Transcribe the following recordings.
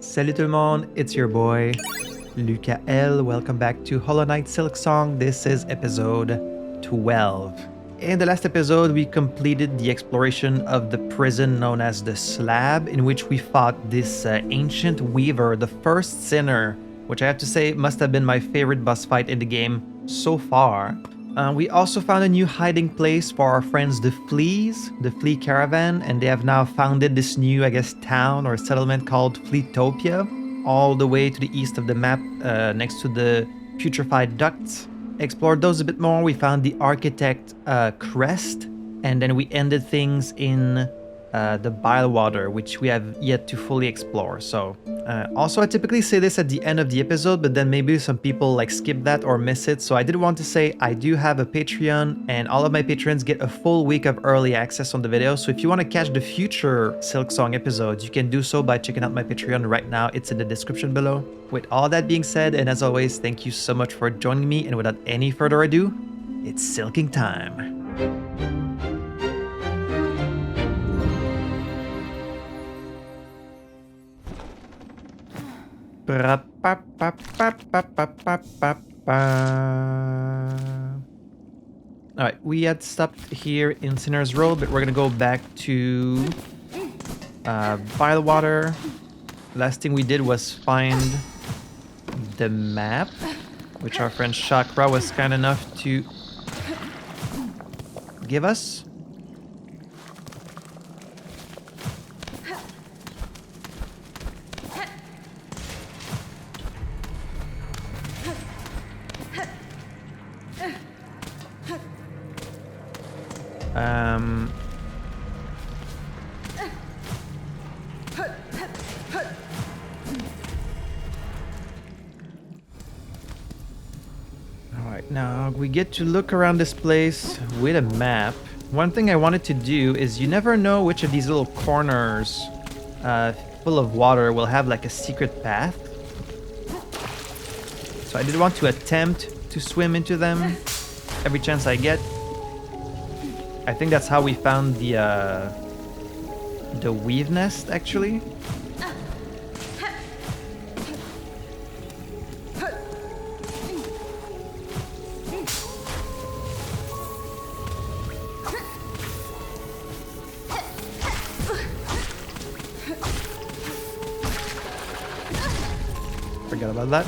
Salut tout le monde, it's your boy, Lukael. Welcome back to Hollow Knight SILKSONG. This is episode 12. In the last episode, we completed the exploration of the prison known as the Slab, in which we fought this ancient weaver, the first sinner, which I have to say must have been my favorite boss fight in the game so far. We also found a new hiding place for our friends the Fleas, the Flea Caravan, and they have now founded this new, I guess, town or settlement called Fleetopia, all the way to the east of the map, next to the putrefied ducts. Explored those a bit more. We found the Architect Crest, and then we ended things in the Bilewater, which we have yet to fully explore. So, also I typically say this at the end of the episode, but then maybe some people like skip that or miss it. So I did want to say I do have a Patreon, and all of my patrons get a full week of early access on the video. So if you want to catch the future SILKSONG episodes, you can do so by checking out my Patreon right now. It's in the description below. With all that being said, and as always, thank you so much for joining me. And without any further ado, it's silking time. Alright, we had stopped here in Sinner's Road, but we're gonna go back to Bilewater. Last thing we did was find the map, which our friend Chakra was kind enough to give us. Alright, now we get to look around this place with a map. One thing I wanted to do is you never know which of these little corners full of water will have like a secret path. So I did want to attempt to swim into them every chance I get. I think that's how we found the weave nest, actually. Forgot about that.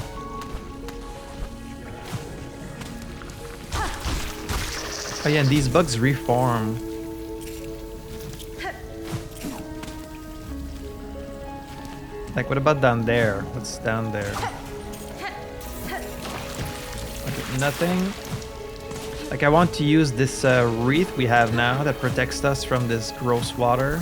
Oh yeah, and these bugs reform. Like, what about down there? What's down there? Okay, nothing. Like, I want to use this wreath we have now that protects us from this gross water.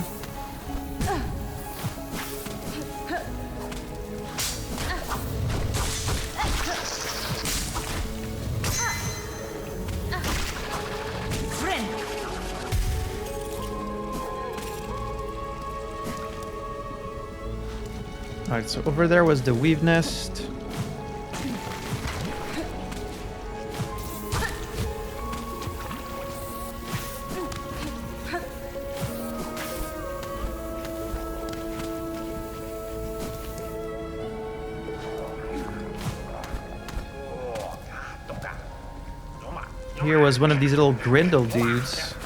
Alright, so over there was the weave nest. Here was one of these little grindle dudes.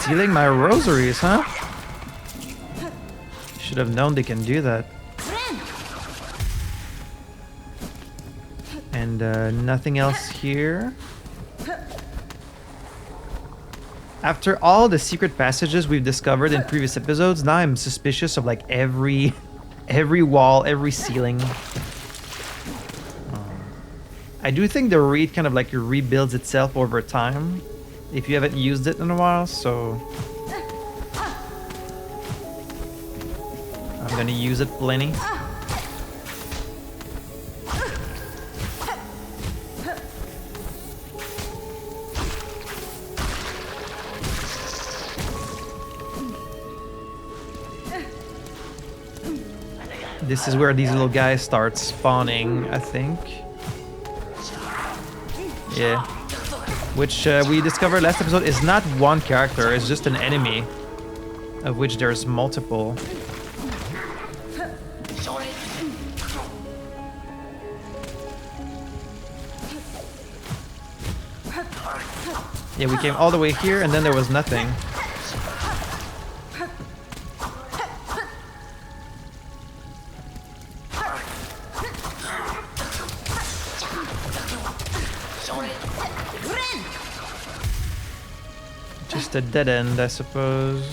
Stealing my rosaries, huh? Should have known they can do that. And nothing else here. After all the secret passages we've discovered in previous episodes, now I'm suspicious of like every wall, every ceiling. I do think the reed kind of like rebuilds itself over time if you haven't used it in a while, so I'm gonna use it plenty. This is where these little guys start spawning, I think. Yeah. which we discovered last episode is not one character, it's just an enemy, of which there's multiple. Yeah, we came all the way here and then there was nothing. Just a dead end, I suppose.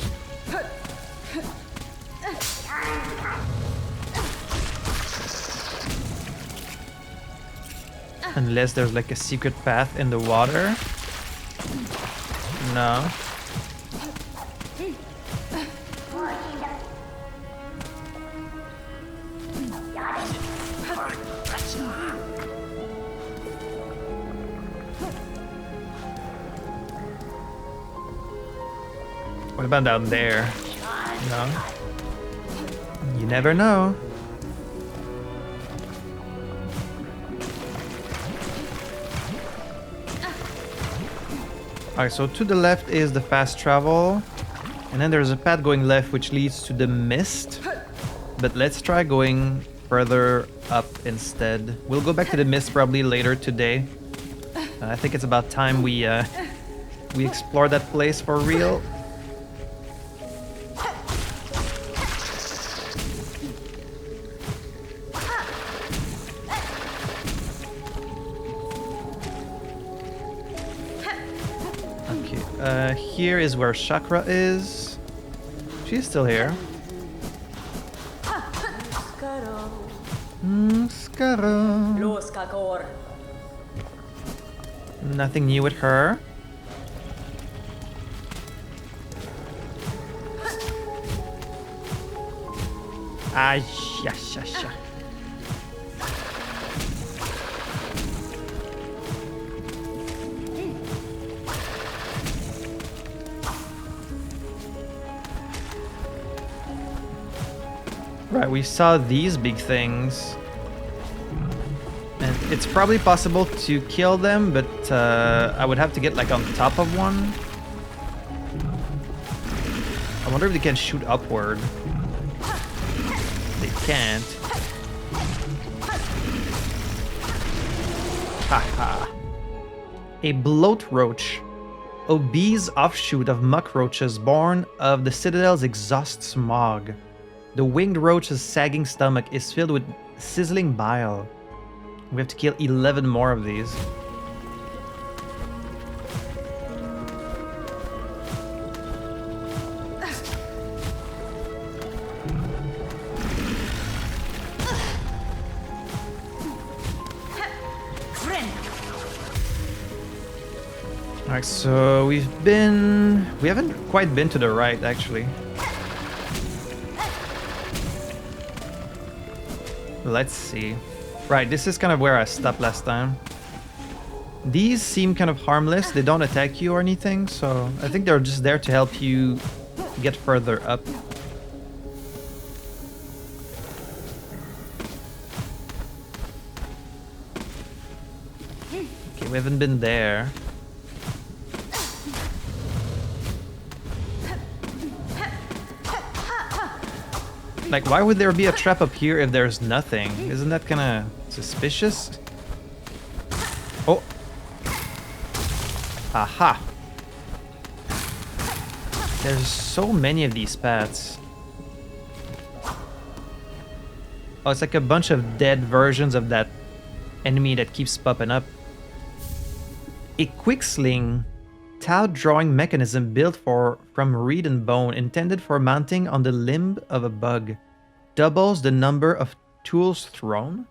Unless there's like a secret path in the water. No. What about down there? No. You never know. Alright, so to the left is the fast travel. And then there's a path going left which leads to the mist. But let's try going further up instead. We'll go back to the mist probably later today. I think it's about time we explore that place for real. Here is where Chakra is. She's still here. Skaro. Nothing new with her. Ah, yeah. Right, we saw these big things. And it's probably possible to kill them, but I would have to get like on top of one. I wonder if they can shoot upward. They can't. Haha. A bloat roach. Obese offshoot of muck roaches born of the Citadel's exhaust smog. The winged roach's sagging stomach is filled with sizzling bile. We have to kill 11 more of these. Alright, so we haven't quite been to the right actually. Let's see. Right, this is kind of where I stopped last time. These seem kind of harmless. They don't attack you or anything, so I think they're just there to help you get further up. Okay, we haven't been there. Like, why would there be a trap up here if there's nothing? Isn't that kind of suspicious? Oh. Aha. There's so many of these paths. Oh, it's like a bunch of dead versions of that enemy that keeps popping up. A quick sling. Tau drawing mechanism built from reed and bone, intended for mounting on the limb of a bug. Doubles the number of tools thrown.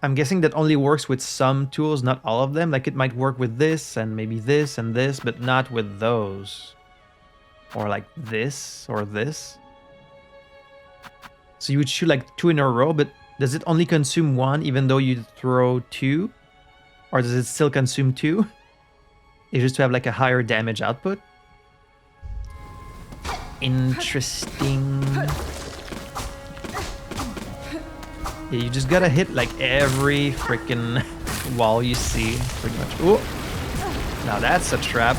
I'm guessing that only works with some tools, not all of them. Like it might work with this and maybe this and this, but not with those. Or like this or this. So you would shoot like 2 in a row, but does it only consume 1 even though you throw 2? Or does it still consume 2? It's just to have like a higher damage output. Interesting. Yeah, you just gotta hit like every freaking wall you see, pretty much. Oh, Now that's a trap.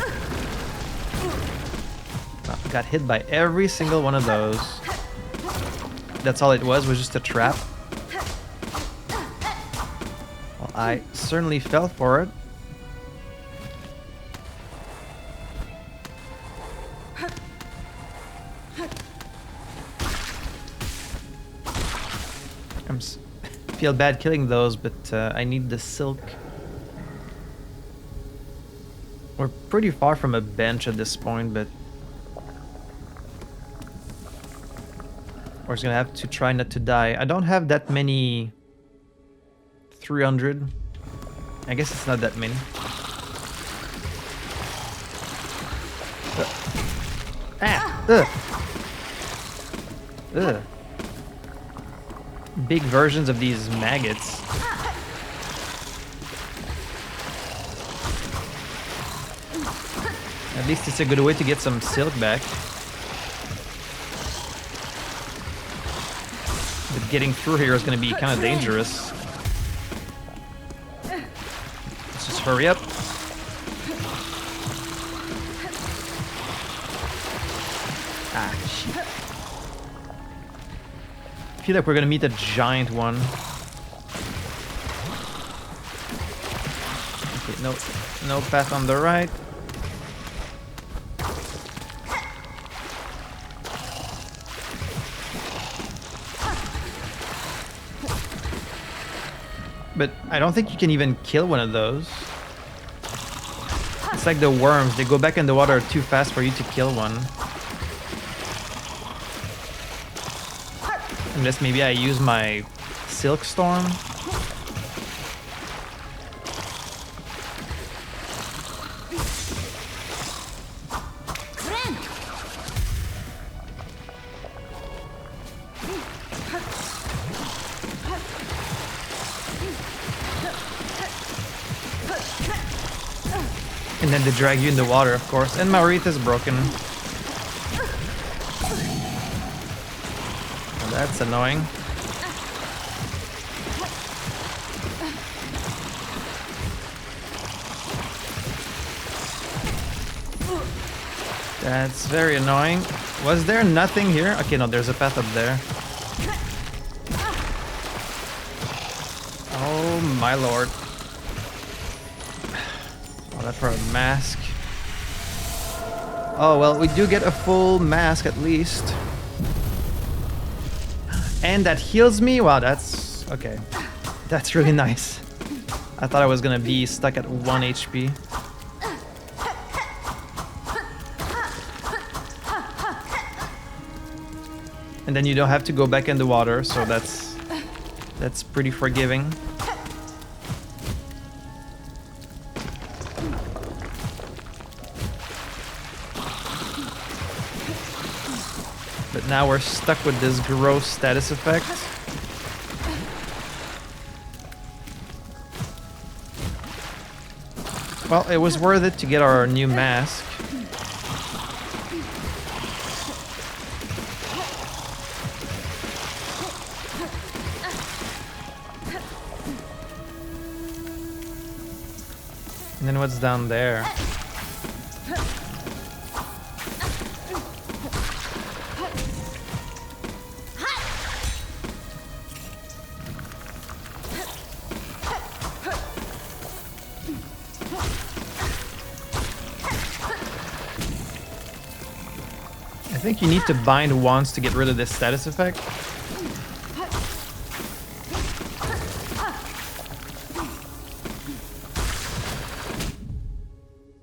Got hit by every single one of those. That's all it was just a trap. Well, I certainly fell for it. Feel bad killing those, but I need the silk. We're pretty far from a bench at this point, but we're just gonna have to try not to die. I don't have that many 300. I guess it's not that many. Ugh. Big versions of these maggots. At least it's a good way to get some silk back. But getting through here is going to be kind of dangerous. Let's just hurry up. Ah, shit. I feel like we're gonna meet a giant one. Okay, no path on the right. But I don't think you can even kill one of those. It's like the worms, they go back in the water too fast for you to kill one. Unless maybe I use my Silk Storm. And then they drag you in the water, of course. And my wreath is broken. That's annoying. That's very annoying. Was there nothing here? Okay, no, there's a path up there. Oh my lord. Oh, that's for a mask. Oh, well, we do get a full mask at least. And that heals me? Wow, that's... okay. That's really nice. I thought I was gonna be stuck at 1 HP. And then you don't have to go back in the water, so that's pretty forgiving. But now we're stuck with this gross status effect. Well, it was worth it to get our new mask. And then what's down there? I think you need to bind once to get rid of this status effect.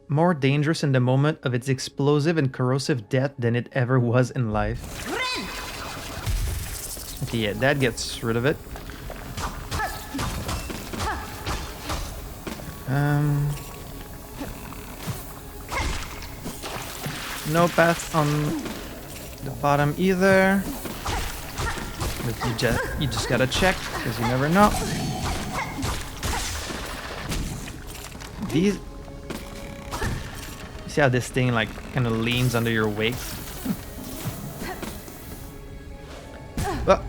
More dangerous in the moment of its explosive and corrosive death than it ever was in life. Okay, yeah, that gets rid of it. No path on the bottom either. But you just gotta check, because you never know. These... see how this thing like kind of leans under your weight? Oh.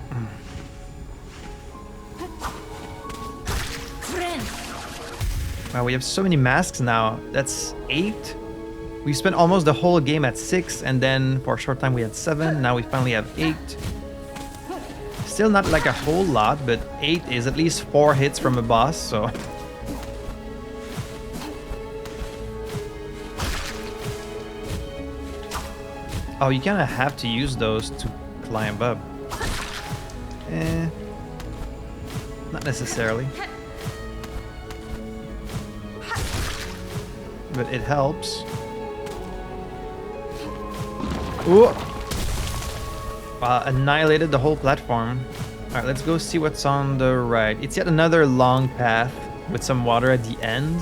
Wow, we have so many masks now. That's 8. We spent almost the whole game at 6, and then for a short time we had 7. Now we finally have 8. Still not like a whole lot, but 8 is at least 4 hits from a boss, so... Oh, you kind of have to use those to climb up. Not necessarily. But it helps. Ooh! Annihilated the whole platform. Alright, let's go see what's on the right. It's yet another long path with some water at the end.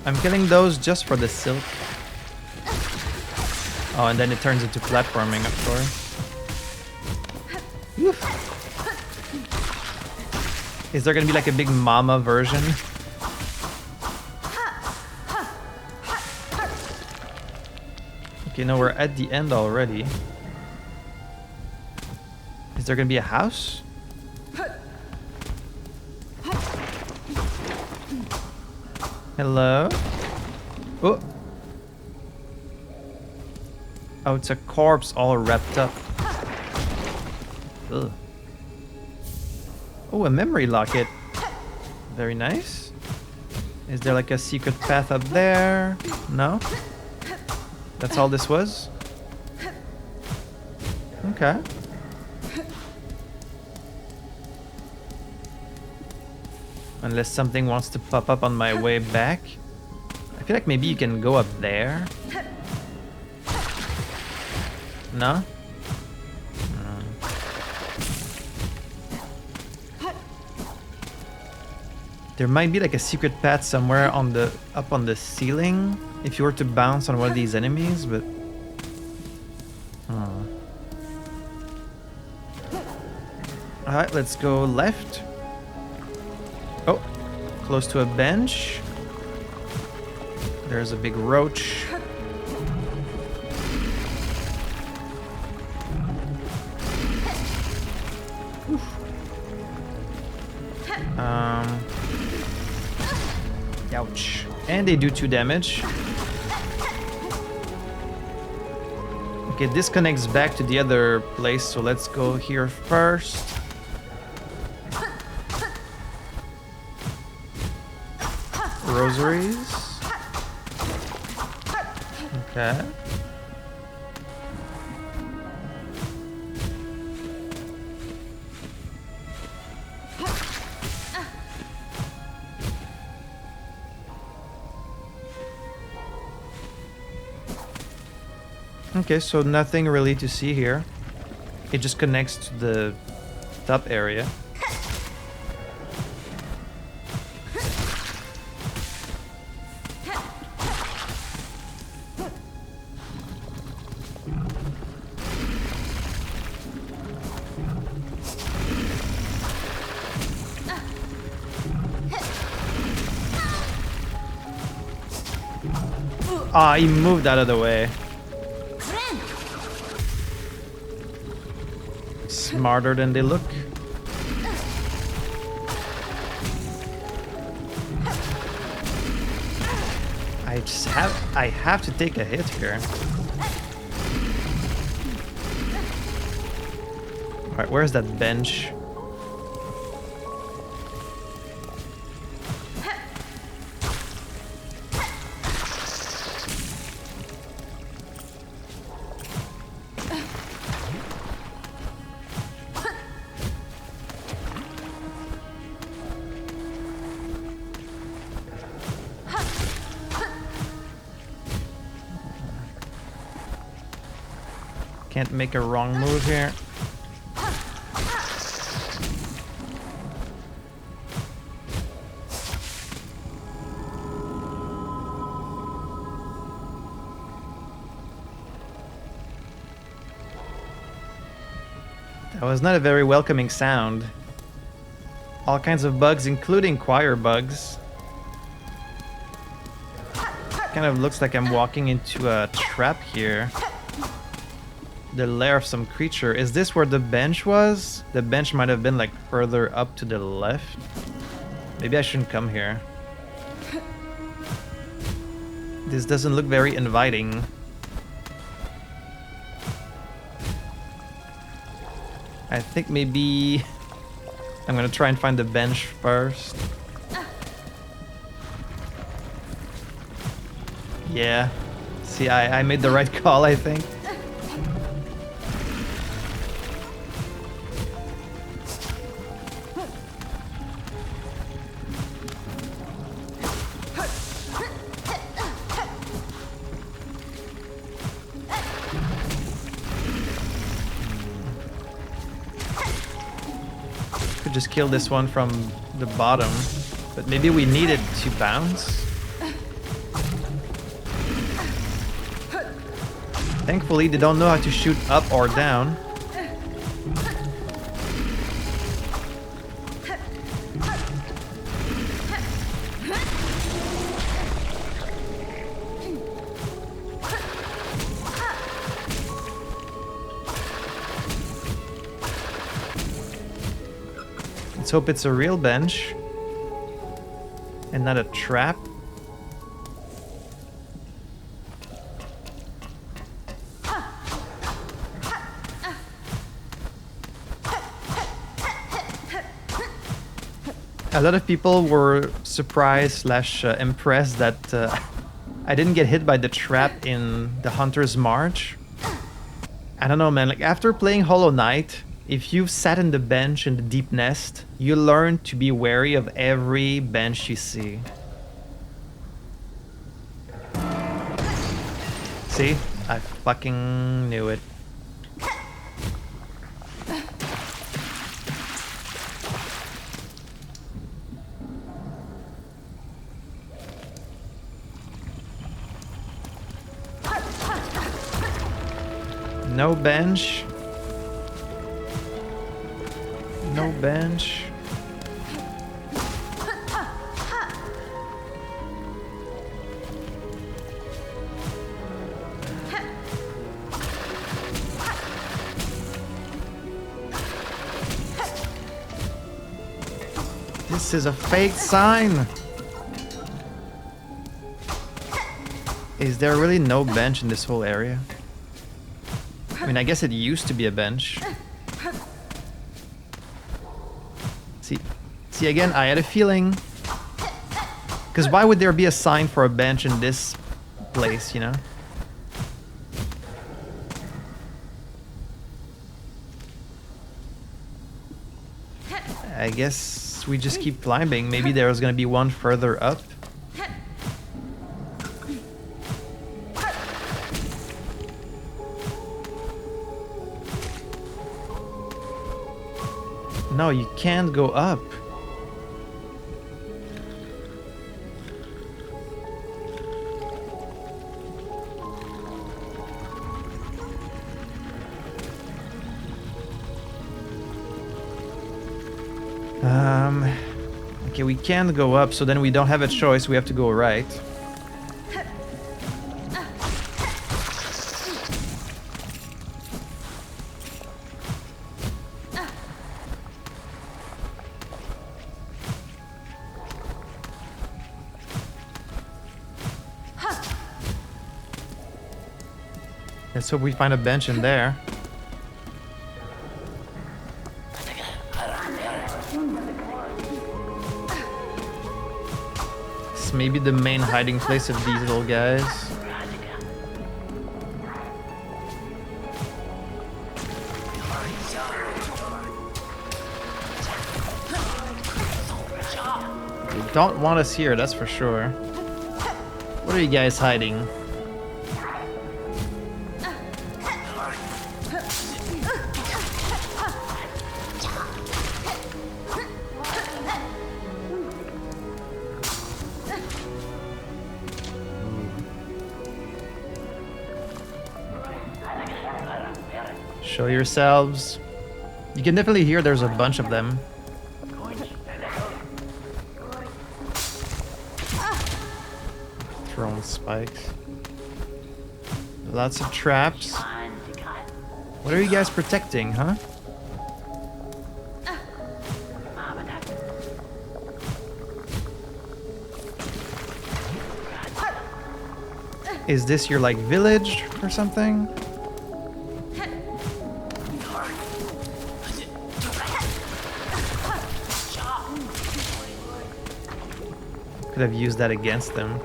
I'm killing those just for the silk. Oh, and then it turns into platforming, of course. Woof. Is there gonna be like a big mama version? Okay, no, we're at the end already. Is there gonna be a house? Hello? Oh! Oh, it's a corpse all wrapped up. Ugh. Oh, a memory locket. Very nice. Is there like a secret path up there? No? That's all this was? Okay. Unless something wants to pop up on my way back. I feel like maybe you can go up there. No? There might be like a secret path somewhere on the up on the ceiling if you were to bounce on one of these enemies, but alright, let's go left. Oh, close to a bench. There's a big roach. Ouch. And they do 2 damage. Okay, this connects back to the other place, so let's go here first. Rosaries. Okay. Okay, so nothing really to see here. It just connects to the top area. Ah, he moved out of the way. Smarter than they look. I have to take a hit here. Alright, where's that bench? Can't make a wrong move here. That was not a very welcoming sound. All kinds of bugs, including choir bugs. Kind of looks like I'm walking into a trap here. the lair of some creature. Is this where the bench was? The bench might have been like further up to the left. Maybe I shouldn't come here. This doesn't look very inviting. I think maybe I'm gonna try and find the bench first. Yeah. See, I made the right call, I think. Could just kill this one from the bottom, but maybe we need it to bounce. Thankfully, they don't know how to shoot up or down. Let's hope it's a real bench and not a trap. A lot of people were surprised / impressed that I didn't get hit by the trap in the Hunter's March. I don't know, man. Like, after playing Hollow Knight, if you've sat in the bench in the deep nest, you learn to be wary of every bench you see. See? I fucking knew it. No bench. No bench. This is a fake sign. Is there really no bench in this whole area? I mean, I guess it used to be a bench. See again, I had a feeling. Because why would there be a sign for a bench in this place, you know? I guess we just keep climbing. Maybe there's gonna be one further up. No, you can't go up. Okay, we can't go up, so then we don't have a choice. We have to go right. Let's hope we find a bench in there. It's maybe the main hiding place of these little guys. They don't want us here, that's for sure. What are you guys hiding? Show yourselves. You can definitely hear there's a bunch of them. Throwing spikes. Lots of traps. What are you guys protecting, huh? Is this your, like, village or something? Could have used that against them.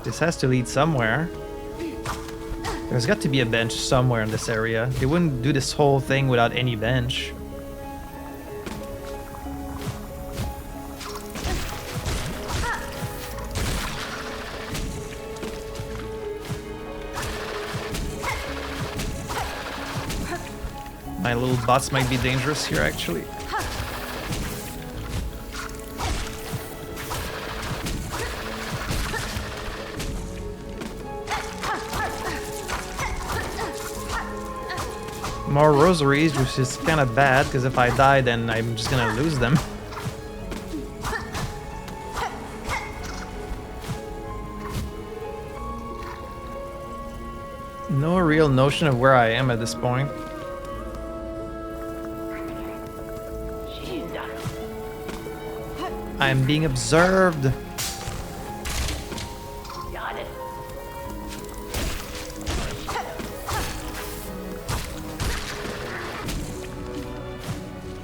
This has to lead somewhere. There's got to be a bench somewhere in this area. They wouldn't do this whole thing without any bench. My little bots might be dangerous here, actually. More rosaries, which is kind of bad, because if I die, then I'm just gonna lose them. No real notion of where I am at this point. I'm being observed.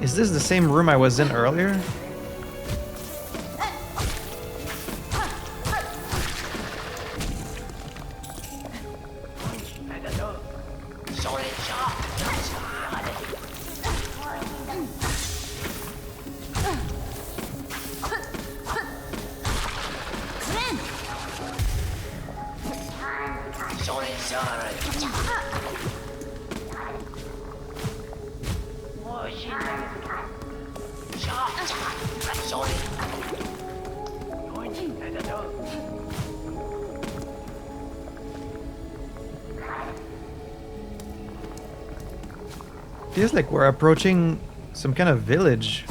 Is this the same room I was in earlier? Feels like we're approaching some kind of village.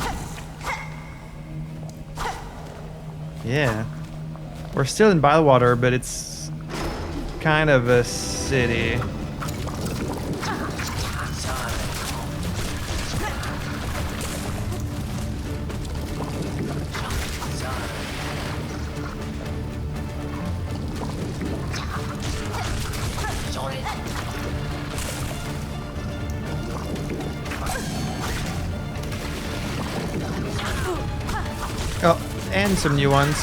Yeah. We're still in Bilewater, but it's kind of a city. Oh, and some new ones.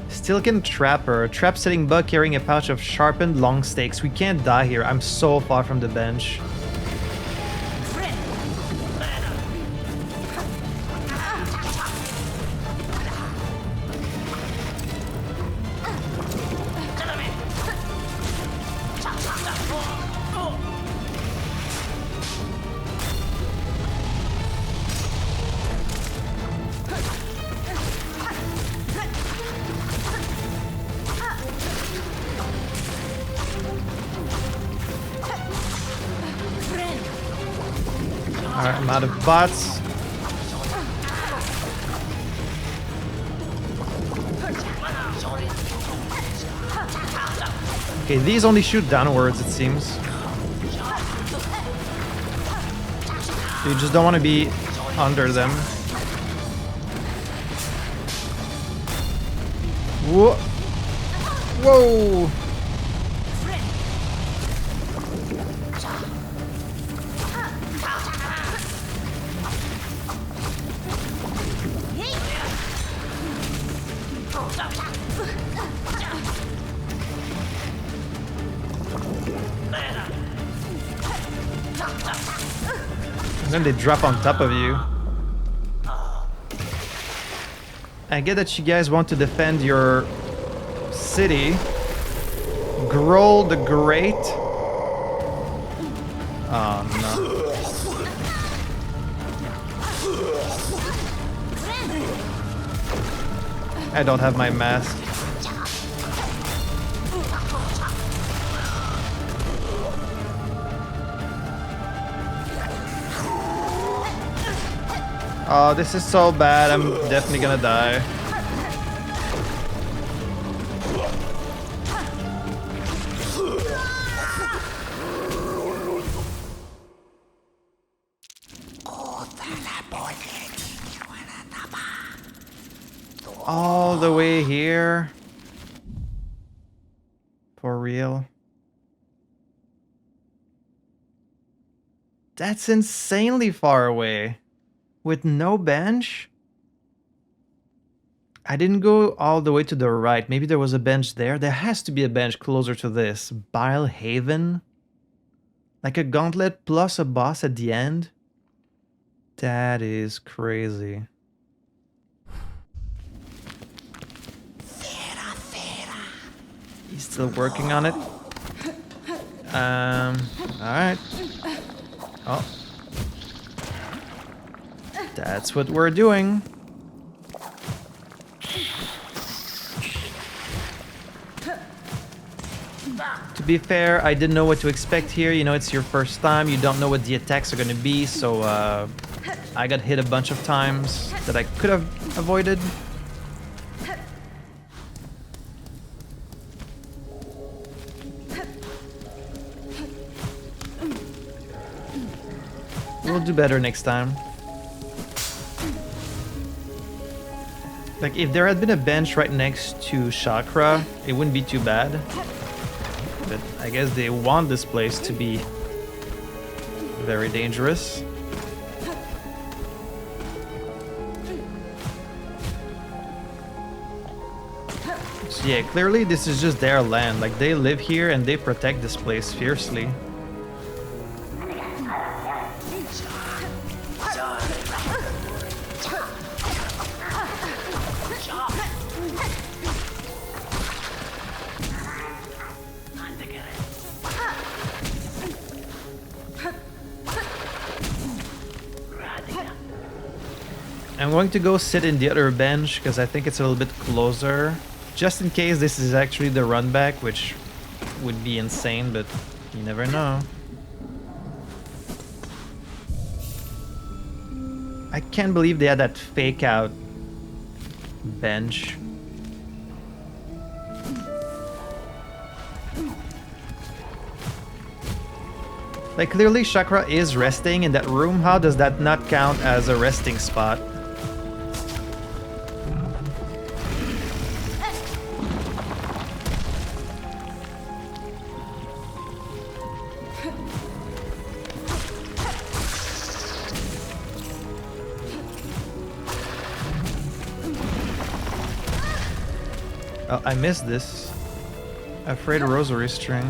Stilken Trapper. Trap setting bug carrying a pouch of sharpened long stakes. We can't die here. I'm so far from the bench. Alright, I'm out of bots. Okay, these only shoot downwards, it seems. You just don't want to be under them. Whoa! Whoa! Then they drop on top of you. I get that you guys want to defend your city. Grohl the Great. Oh no. I don't have my mask. Oh, this is so bad. I'm definitely gonna die. All the way here. For real. That's insanely far away. With no bench? I didn't go all the way to the right. Maybe there was a bench there. There has to be a bench closer to this. Bile Haven? Like a gauntlet plus a boss at the end? That is crazy. He's still working on it. Alright. Oh. That's what we're doing. To be fair, I didn't know what to expect here. You know, it's your first time. You don't know what the attacks are gonna be, so I got hit a bunch of times that I could have avoided. We'll do better next time. Like, if there had been a bench right next to Chakra, it wouldn't be too bad. But I guess they want this place to be very dangerous. So yeah, clearly this is just their land. Like, they live here and they protect this place fiercely. I'm going to go sit in the other bench because I think it's a little bit closer. Just in case this is actually the run back, which would be insane, but you never know. I can't believe they had that fake out bench. Like, clearly Chakra is resting in that room. How does that not count as a resting spot? Oh, I missed this. Afraid rosary string.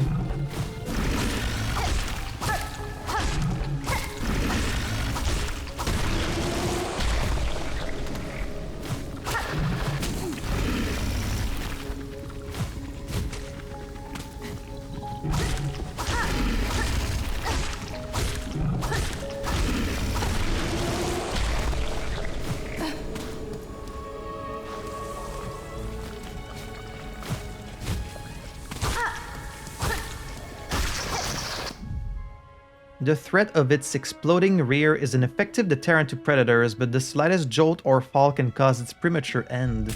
The threat of its exploding rear is an effective deterrent to predators, but the slightest jolt or fall can cause its premature end.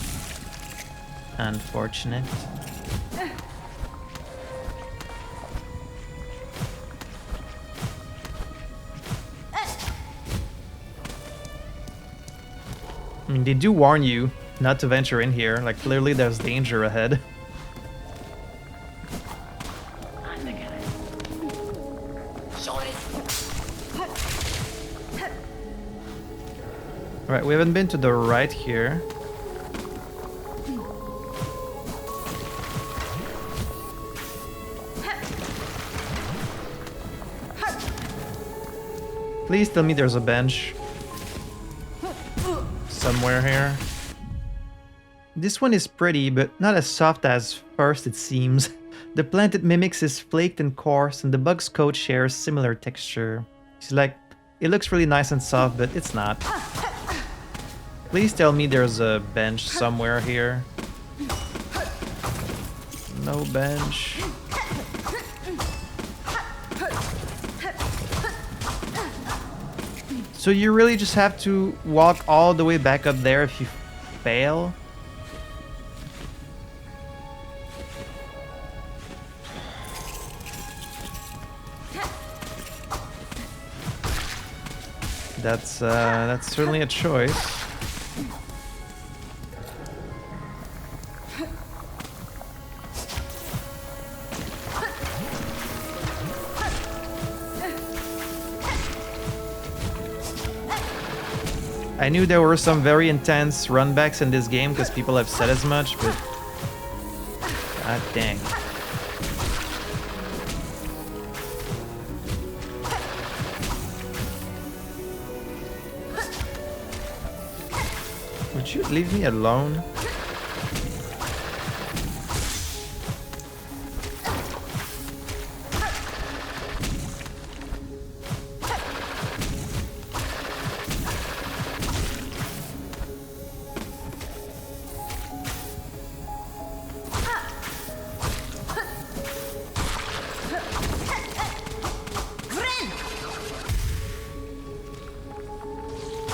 Unfortunate. I mean, they do warn you not to venture in here. Like, clearly there's danger ahead. Alright, we haven't been to the right here. Please tell me there's a bench somewhere here. This one is pretty, but not as soft as first it seems. The plant it mimics is flaked and coarse, and the bug's coat shares similar texture. It's like, it looks really nice and soft, but it's not. Please tell me there's a bench somewhere here. No bench. So you really just have to walk all the way back up there if you fail? That's certainly a choice. I knew there were some very intense runbacks in this game because people have said as much, but god dang. Would you leave me alone?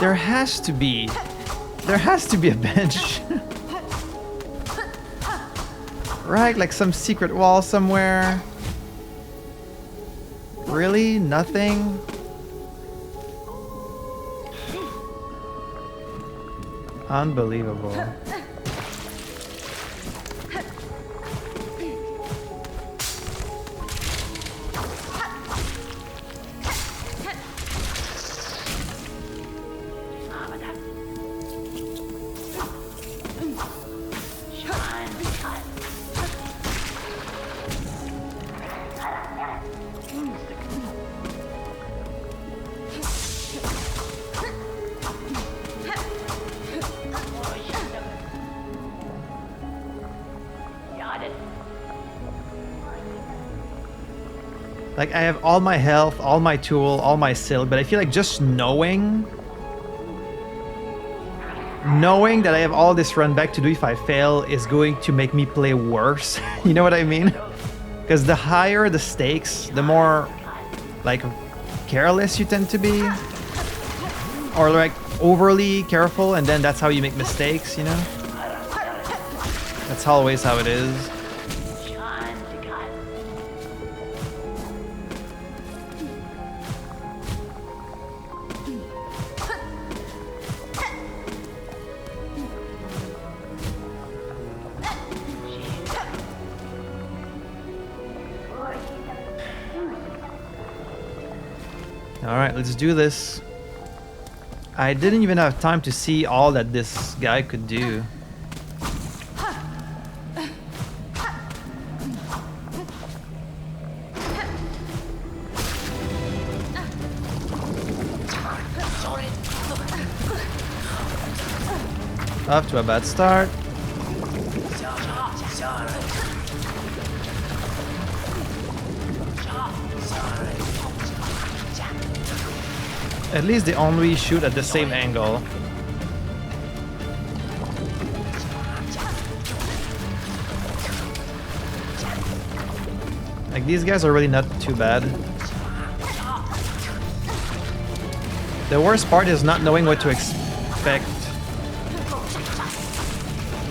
There has to be a bench. Right, like some secret wall somewhere. Really? Nothing? Unbelievable. Like, I have all my health, all my tool, all my silk, but I feel like just knowing that I have all this run back to do if I fail is going to make me play worse. You know what I mean? Because the higher the stakes, the more, like, careless you tend to be. Or, like, overly careful, and then that's how you make mistakes, you know? That's always how it is. Alright, let's do this. I didn't even have time to see all that this guy could do. Off to a bad start. At least they only shoot at the same angle. Like, these guys are really not too bad. The worst part is not knowing what to expect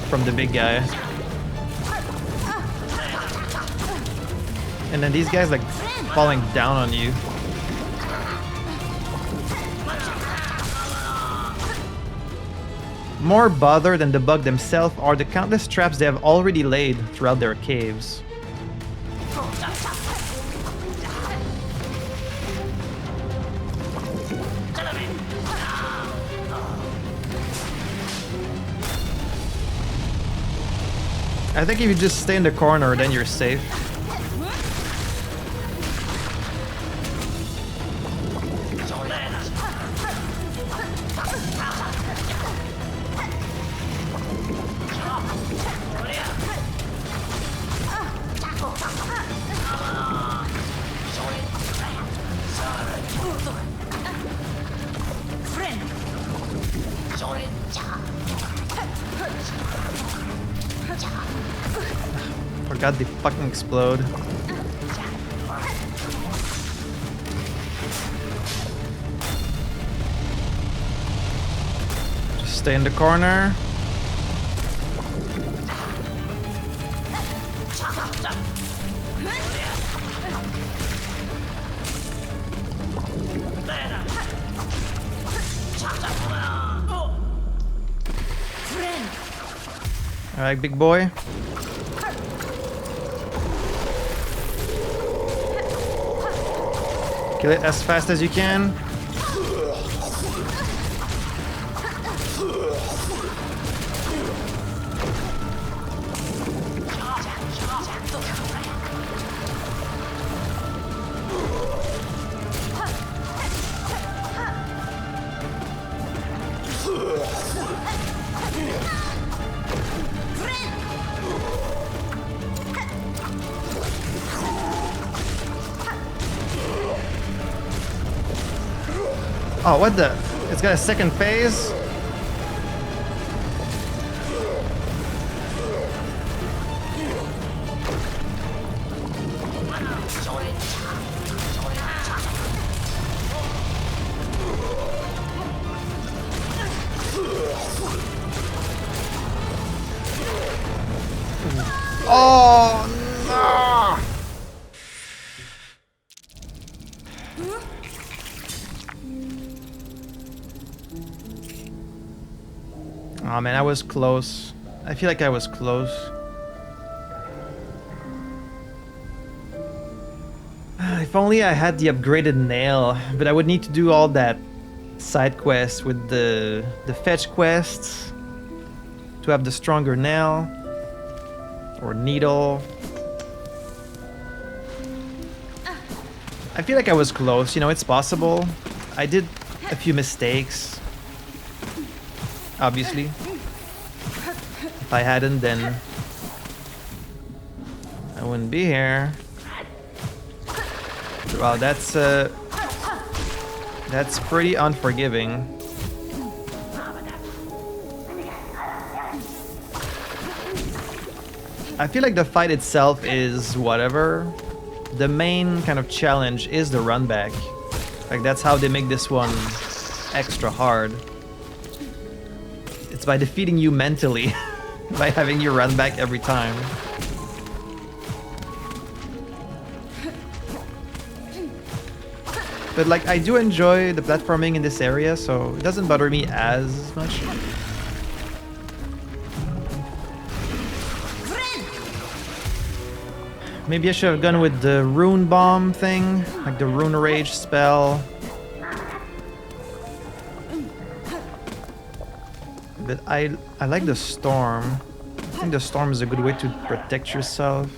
from the big guy. And then these guys, like, falling down on you. More bother than the bug themselves are the countless traps they have already laid throughout their caves. I think if you just stay in the corner, then you're safe. Forgot they fucking explode. Stay in the corner. Alright, big boy. Kill it as fast as you can. Oh, what the? It's got a second phase? Oh, no! Oh man, I was close. I feel like I was close. If only I had the upgraded nail, but I would need to do all that side quest with the fetch quests to have the stronger nail or needle. I feel like I was close, you know, it's possible. I did a few mistakes. Obviously. If I hadn't, then I wouldn't be here. Wow, that's pretty unforgiving. I feel like the fight itself is whatever. The main kind of challenge is the run back. Like that's how they make this one extra hard. It's by defeating you mentally, by having you run back every time. But like, I do enjoy the platforming in this area, so it doesn't bother me as much. Maybe I should have gone with the rune bomb thing, like the rune rage spell. But I like the storm. I think the storm is a good way to protect yourself.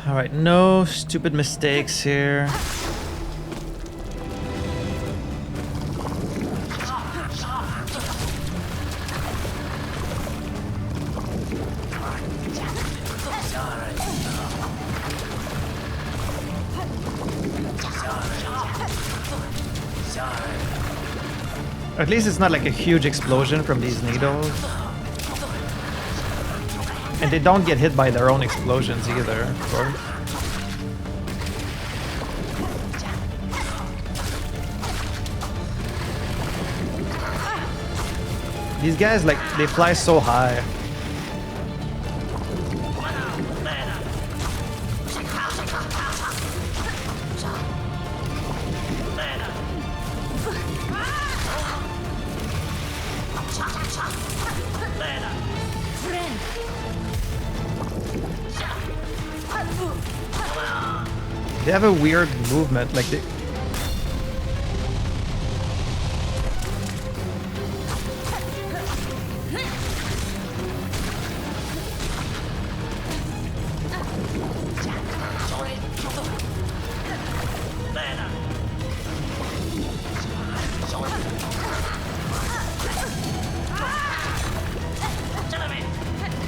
Alright, no stupid mistakes here. At least it's not like a huge explosion from these needles. And they don't get hit by their own explosions either, of course. These guys, like, they fly so high. They have a weird movement, like they...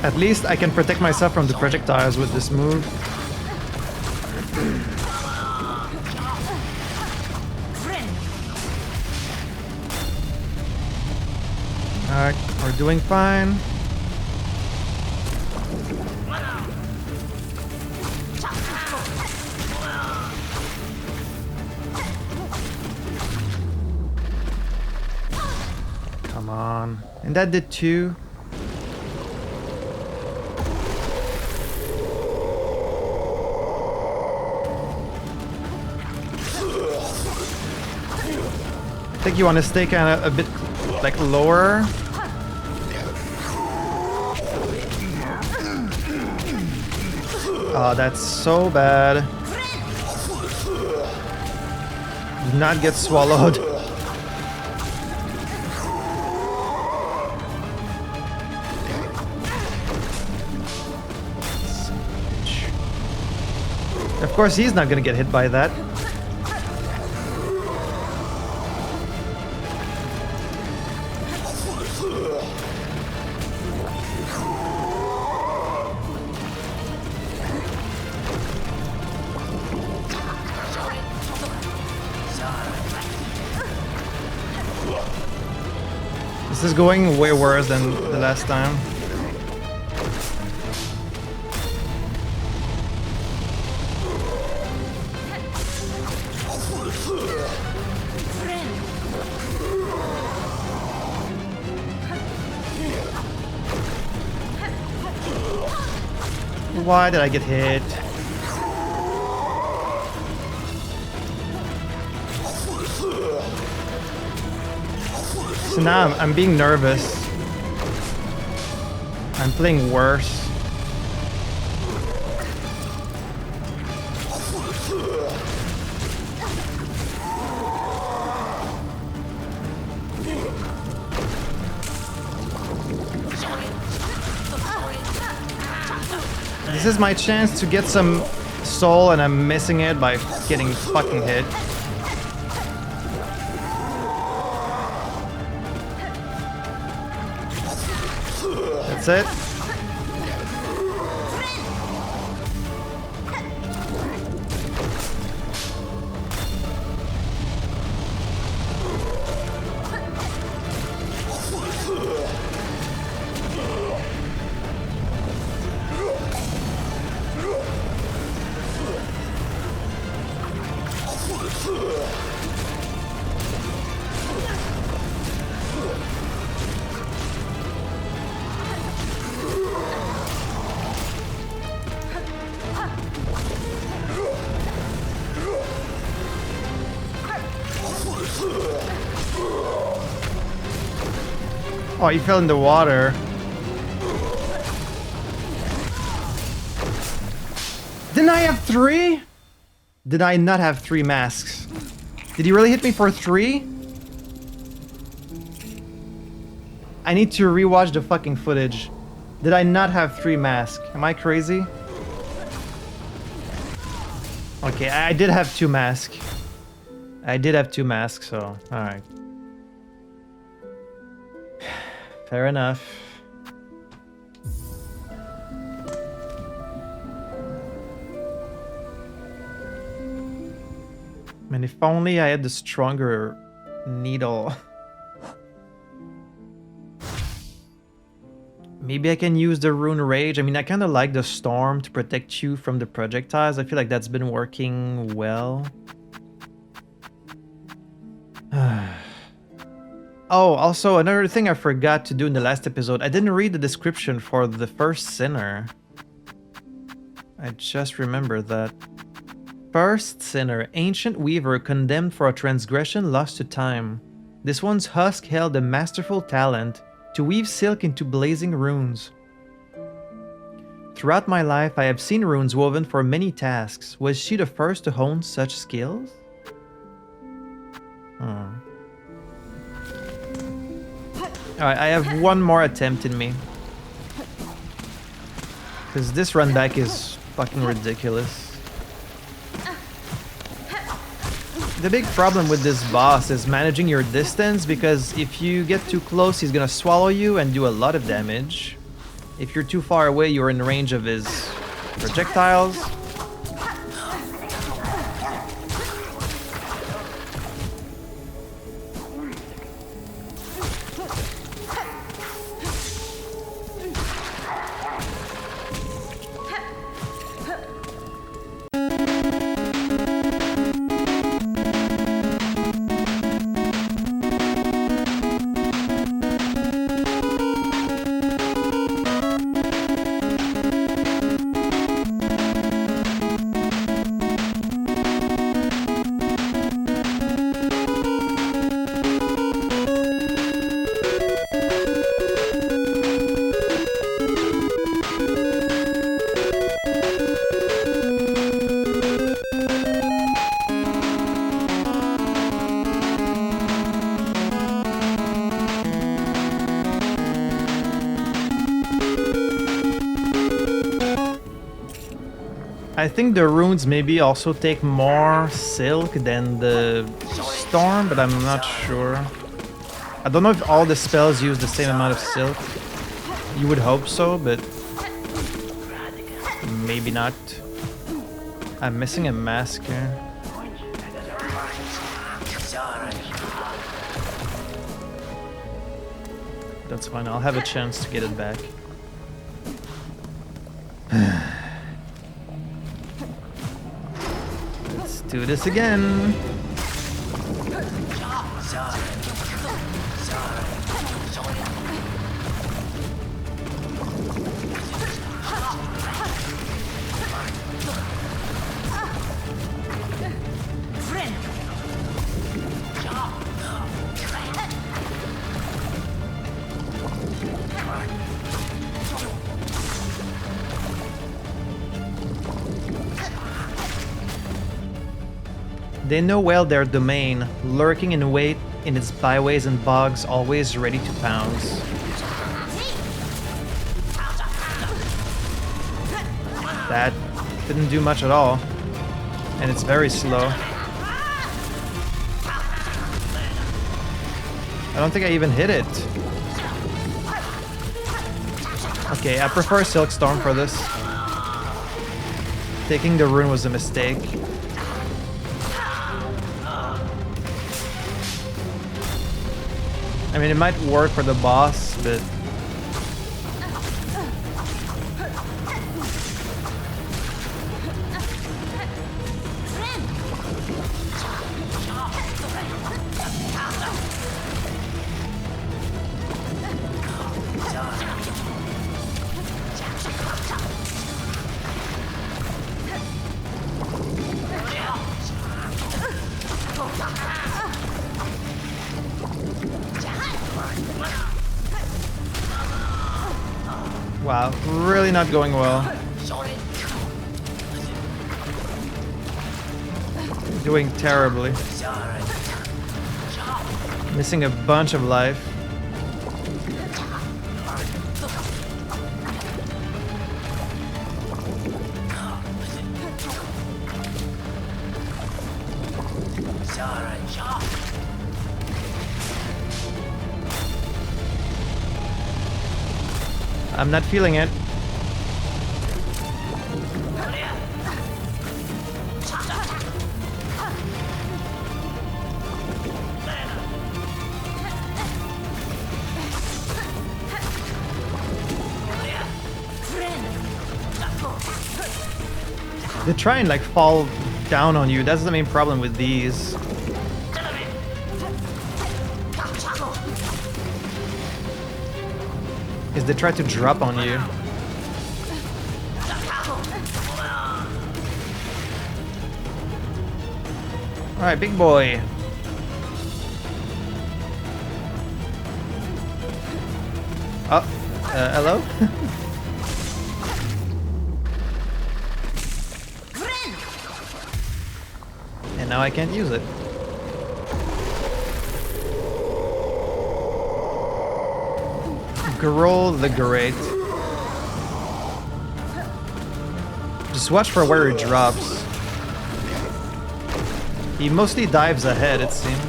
At least I can protect myself from the projectiles with this move. Alright, we're doing fine. on. And that did too. I think you want to stay kind of a bit like lower. Oh, that's so bad. Do not get swallowed. Of course, he's not gonna get hit by that. This is going way worse than the last time. Why did I get hit? So now I'm being nervous. I'm playing worse. This is my chance to get some soul and I'm missing it by getting fucking hit. That's it. Oh, he fell in the water. Didn't I have 3? Did I not have 3 masks? Did he really hit me for 3? I need to rewatch the fucking footage. Did I not have 3 masks? Am I crazy? Okay, I did have 2 masks. I did have 2 masks, so alright. Fair enough. Man, if only I had the stronger needle. Maybe I can use the Rune Rage. I mean, I kind of like the Storm to protect you from the projectiles. I feel like that's been working well. Oh, also, another thing I forgot to do in the last episode. I didn't read the description for the first sinner. I just remembered that. First sinner, ancient weaver condemned for a transgression lost to time. This one's husk held a masterful talent to weave silk into blazing runes. Throughout my life, I have seen runes woven for many tasks. Was she the first to hone such skills? Alright, I have one more attempt in me. Because this run back is fucking ridiculous. The big problem with this boss is managing your distance, because if you get too close, he's gonna swallow you and do a lot of damage. If you're too far away, you're in range of his projectiles. I think the runes maybe also take more silk than the storm, but I'm not sure. I don't know if all the spells use the same amount of silk. You would hope so, but maybe not. I'm missing a mask here. That's fine, I'll have a chance to get it back. Let's do this again. They know well their domain, lurking in wait in its byways and bogs, always ready to pounce. That didn't do much at all, and it's very slow. I don't think I even hit it. Okay, I prefer Silk Storm for this. Taking the rune was a mistake. I mean, it might work for the boss, but... Wow, really not going well. Doing terribly. Missing a bunch of life. I'm not feeling it. They try and like fall down on you. That's the main problem with these. Is they try to drop on you. Alright, big boy. Oh, hello? And now I can't use it. Growl the Great. Just watch for where he drops. He mostly dives ahead, it seems.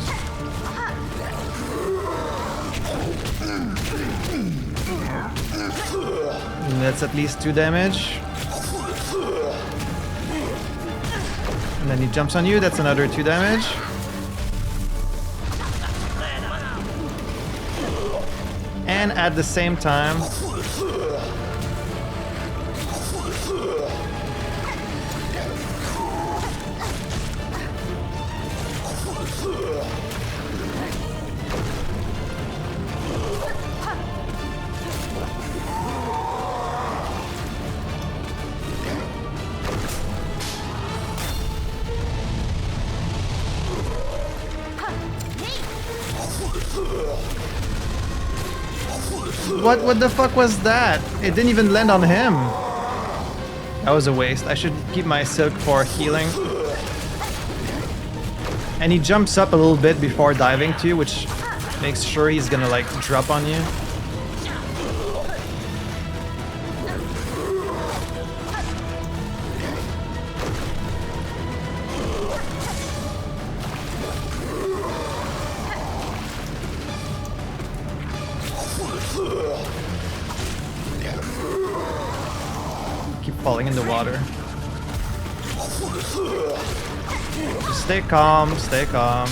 And that's at least 2 damage. And then he jumps on you, that's another 2 damage. And at the same time, What the fuck was that? It didn't even land on him. That was a waste. I should keep my silk for healing. And he jumps up a little bit before diving to you, which makes sure he's gonna like drop on you. falling in the water. Just stay calm, stay calm.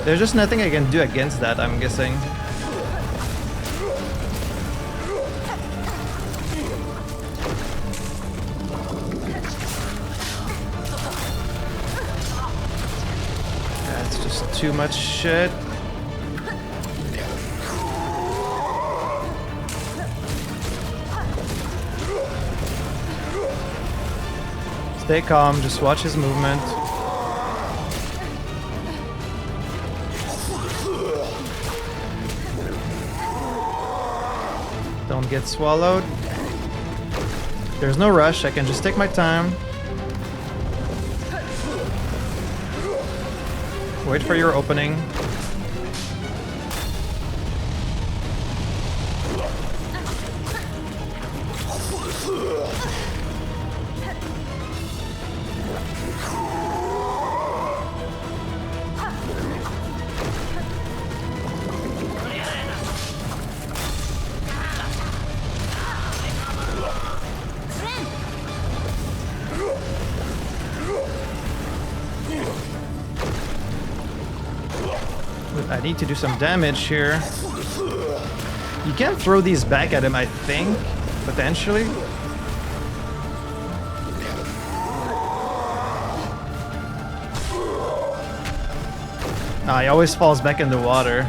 There's just nothing I can do against that, I'm guessing. That's just too much shit. Stay calm, just watch his movement. Don't get swallowed. There's no rush, I can just take my time. Wait for your opening. I need to do some damage here. You can throw these back at him, I think, potentially. He always falls back in the water.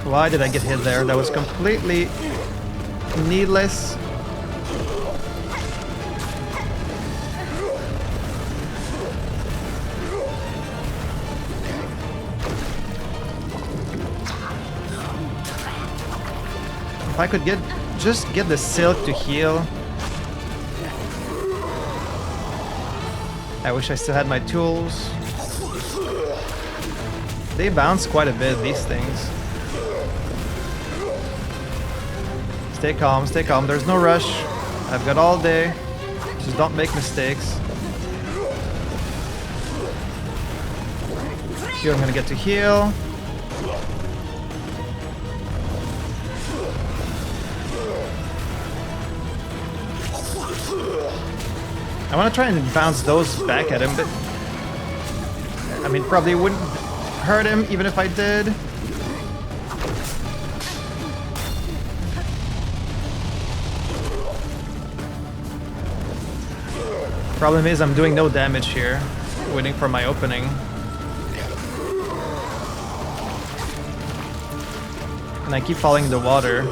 Why did I get hit there? That was completely needless. If I could just get the silk to heal. I wish I still had my tools. They bounce quite a bit, these things. Stay calm, there's no rush. I've got all day. Just don't make mistakes. Here I'm gonna get to heal. I want to try and bounce those back at him, but I mean, probably wouldn't hurt him even if I did. Problem is I'm doing no damage here, waiting for my opening. And I keep falling in the water.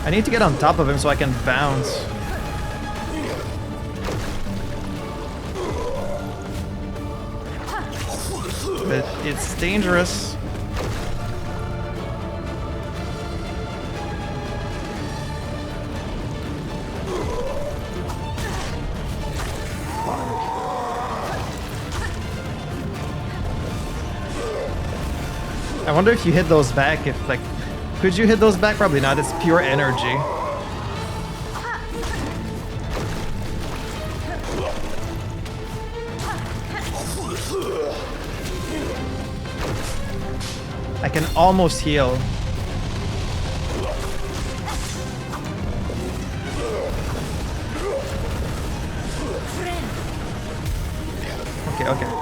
I need to get on top of him so I can bounce. But it's dangerous. I wonder if you hit those back, if like... Could you hit those back? Probably not, it's pure energy. I can almost heal. Okay.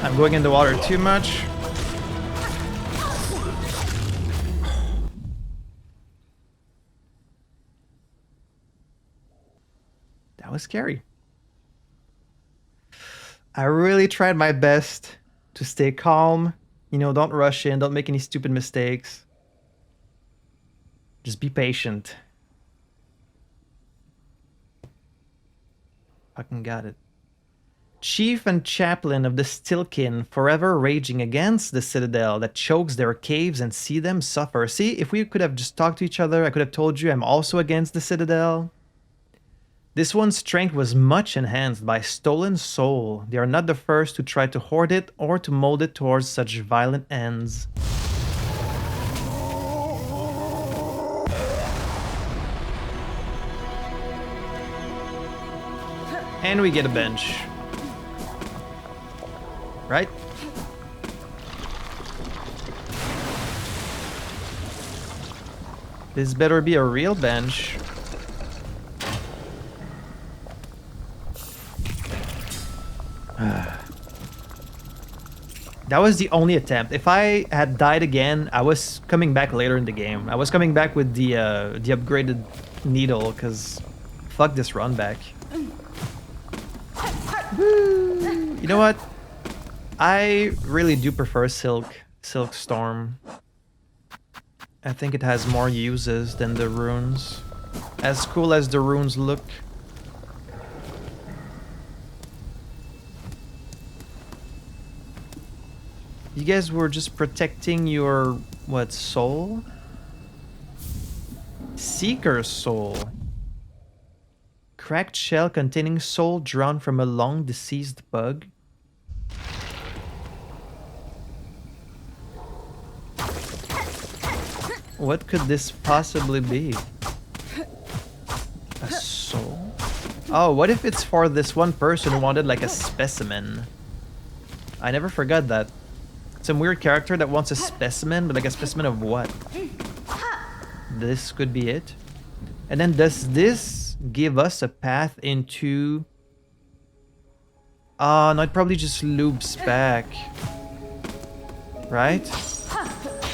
I'm going in the water too much. That was scary. I really tried my best to stay calm. You know, don't rush in, don't make any stupid mistakes. Just be patient. Fucking got it. Chief and chaplain of the Stilkin, forever raging against the citadel that chokes their caves and see them suffer. See, if we could have just talked to each other, I could have told you I'm also against the citadel. This one's strength was much enhanced by stolen soul. They are not the first to try to hoard it or to mold it towards such violent ends. And we get a bench. Right? This better be a real bench. That was the only attempt. If I had died again, I was coming back later in the game. I was coming back with the upgraded needle, because fuck this run back. Woo. You know what? I really do prefer Silkstorm. I think it has more uses than the runes. As cool as the runes look. You guys were just protecting your, what, soul? Seeker's soul. Cracked shell containing soul drawn from a long deceased bug. What could this possibly be? A soul? Oh, what if it's for this one person who wanted like a specimen? I never forgot that. Some weird character that wants a specimen, but like a specimen of what? This could be it. And then does this give us a path into... Oh, no, it probably just loops back. Right?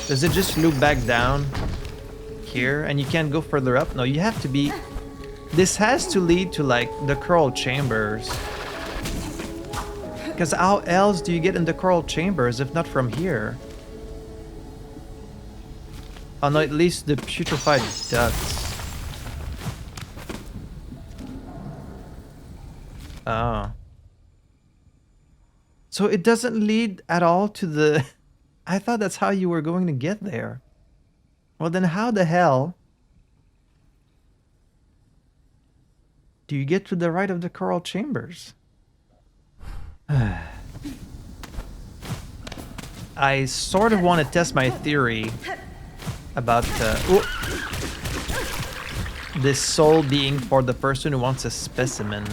Does it just loop back down here? And you can't go further up? No, you have to be... This has to lead to like the coral chambers. Because how else do you get in the coral chambers if not from here? Oh no, at least the putrefied ducts. Oh. So it doesn't lead at all to the... I thought that's how you were going to get there. Well then how the hell do you get to the right of the coral chambers? I sort of want to test my theory about this soul being for the person who wants a specimen.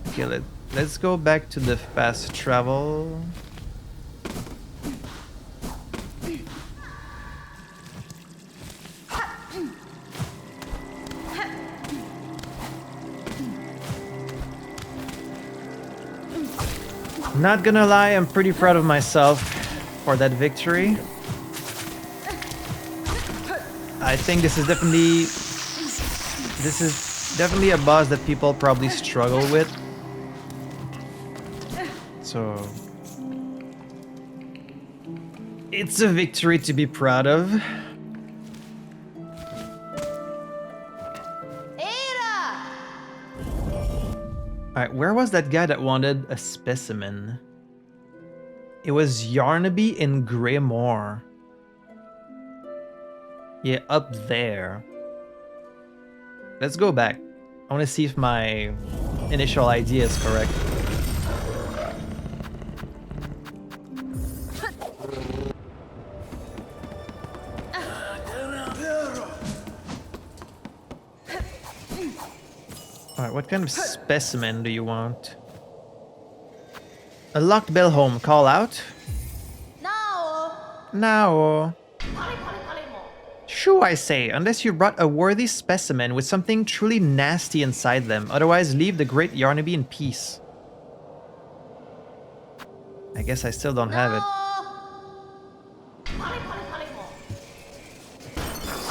Okay, let's go back to the fast travel. Not gonna lie, I'm pretty proud of myself for that victory. I think this is definitely a boss that people probably struggle with. So it's a victory to be proud of. Alright, where was that guy that wanted a specimen? It was Yarnaby in Greymoor. Yeah, up there. Let's go back. I want to see if my initial idea is correct. Alright, what kind of specimen do you want? A locked bell home. Call out? Now. Shoo, I say, unless you brought a worthy specimen with something truly nasty inside them. Otherwise, leave the great Yarnaby in peace. I guess I still don't have it.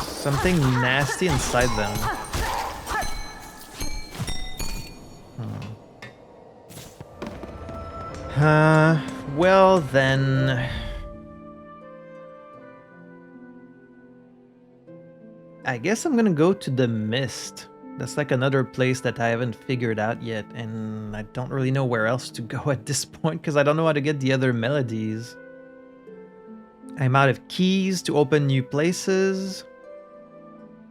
Something nasty inside them. Well then... I guess I'm gonna go to the mist. That's like another place that I haven't figured out yet, and I don't really know where else to go at this point because I don't know how to get the other melodies. I'm out of keys to open new places.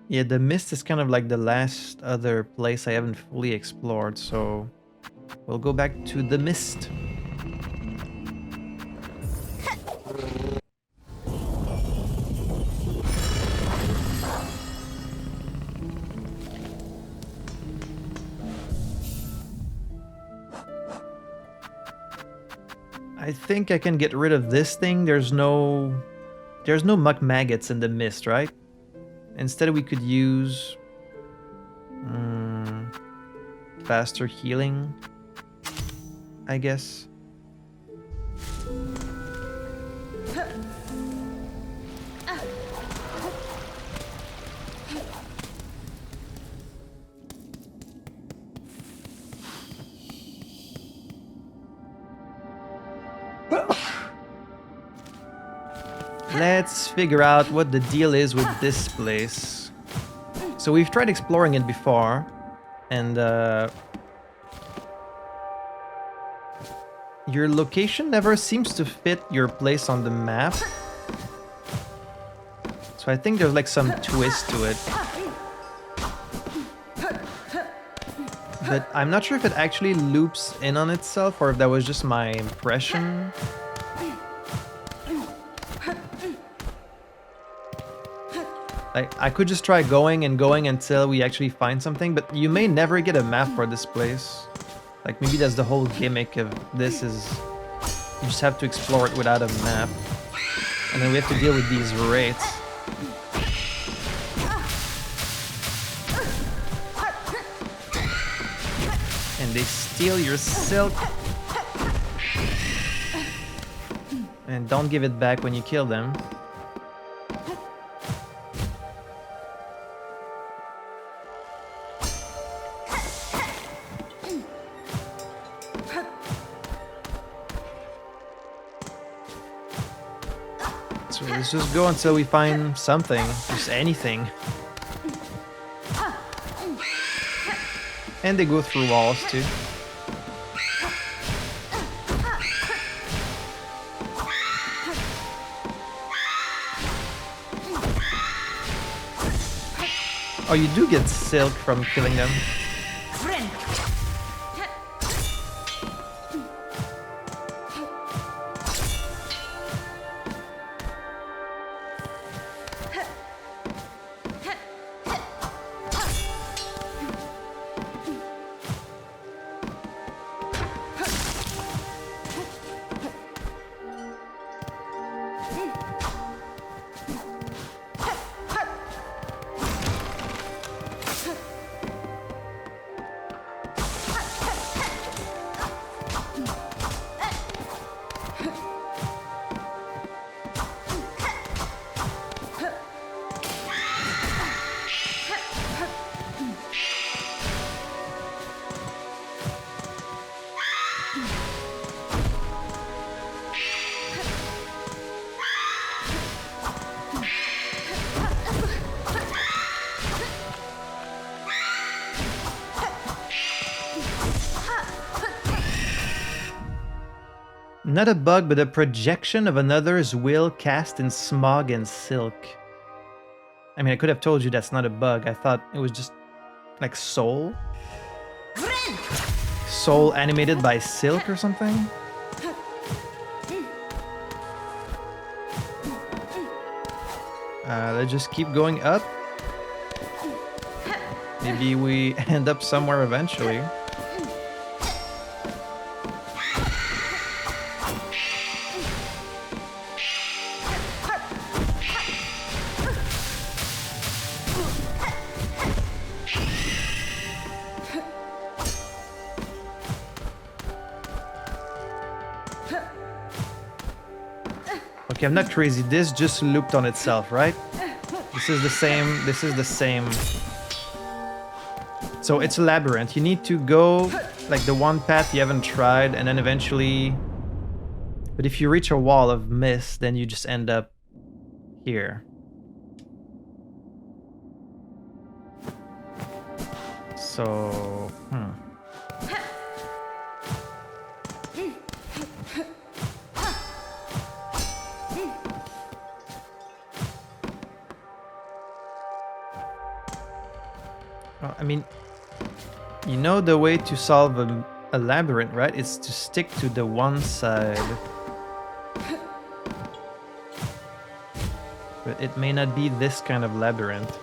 Yeah, the mist is kind of like the last other place I haven't fully explored, so we'll go back to the mist. I think I can get rid of this thing. There's no muck maggots in the mist, right? Instead we could use faster healing, I guess. Let's figure out what the deal is with this place. So we've tried exploring it before, and your location never seems to fit your place on the map. So I think there's like some twist to it. But I'm not sure if it actually loops in on itself or if that was just my impression. Like, I could just try going and going until we actually find something, but you may never get a map for this place. Like, maybe that's the whole gimmick of this is you just have to explore it without a map. And then we have to deal with these wraiths. And they steal your silk. And don't give it back when you kill them. So let's just go until we find something, just anything. And they go through walls too. Oh, you do get silk from killing them. Not a bug, but a projection of another's will cast in smog and silk. I mean, I could have told you that's not a bug. I thought it was just like soul. Soul animated by silk or something? Let's just keep going up. Maybe we end up somewhere eventually. Okay, I'm not crazy. This just looped on itself, right? This is the same. This is the same. So it's a labyrinth. You need to go like the one path you haven't tried, and then eventually... But if you reach a wall of mist, then you just end up here. So... Well, I mean, you know the way to solve a labyrinth, right? It's to stick to the one side. But it may not be this kind of labyrinth.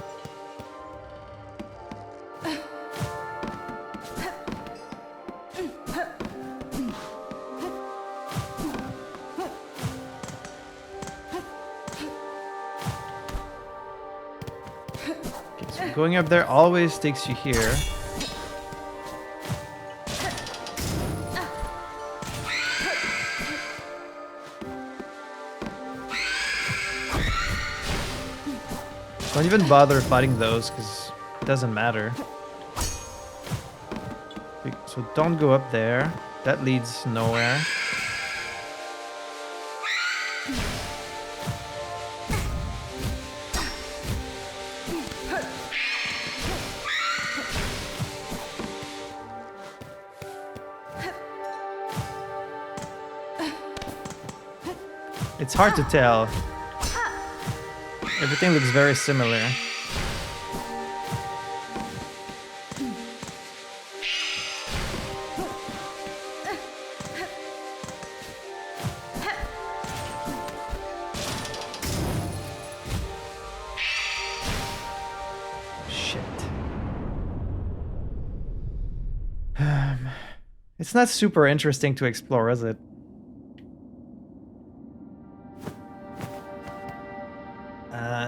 Okay, so going up there always takes you here. Don't even bother fighting those, because it doesn't matter. So don't go up there. That leads nowhere. It's hard to tell. Everything looks very similar. Shit. It's not super interesting to explore, is it?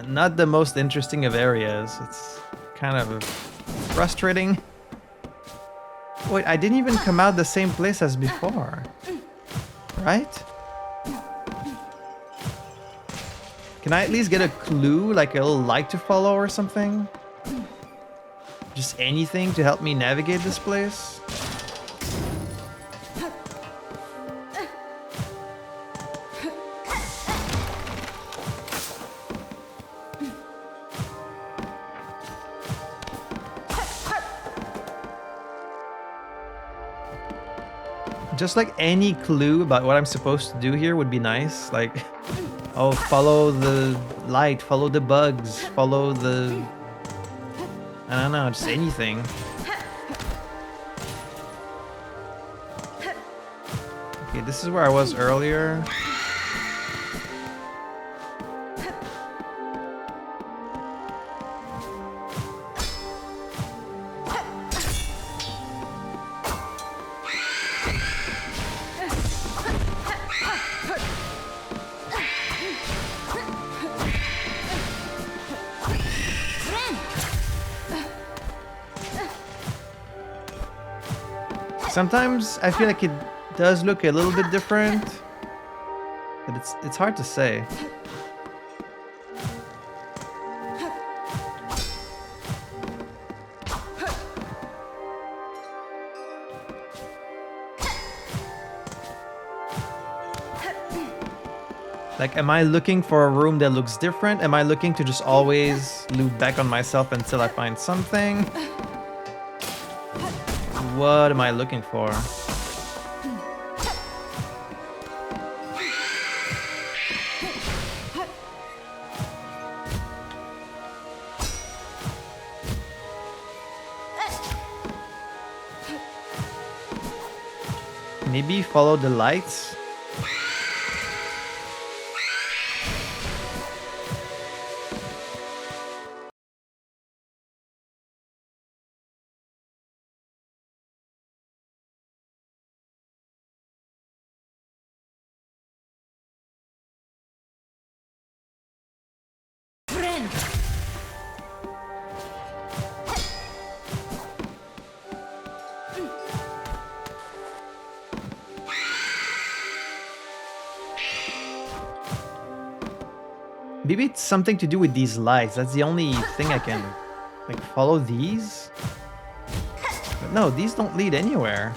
Not the most interesting of areas. It's kind of frustrating. Wait, I didn't even come out the same place as before. Right? Can I at least get a clue, like a little light to follow or something? Just anything to help me navigate this place? Just like any clue about what I'm supposed to do here would be nice. Like, oh, follow the light, follow the bugs, follow the... I don't know, just anything. Okay, this is where I was earlier. Sometimes I feel like it does look a little bit different, but it's hard to say. Like, am I looking for a room that looks different? Am I looking to just always loop back on myself until I find something? What am I looking for? Maybe follow the lights? Maybe it's something to do with these lights. That's the only thing I can... Like, follow these? But no, these don't lead anywhere.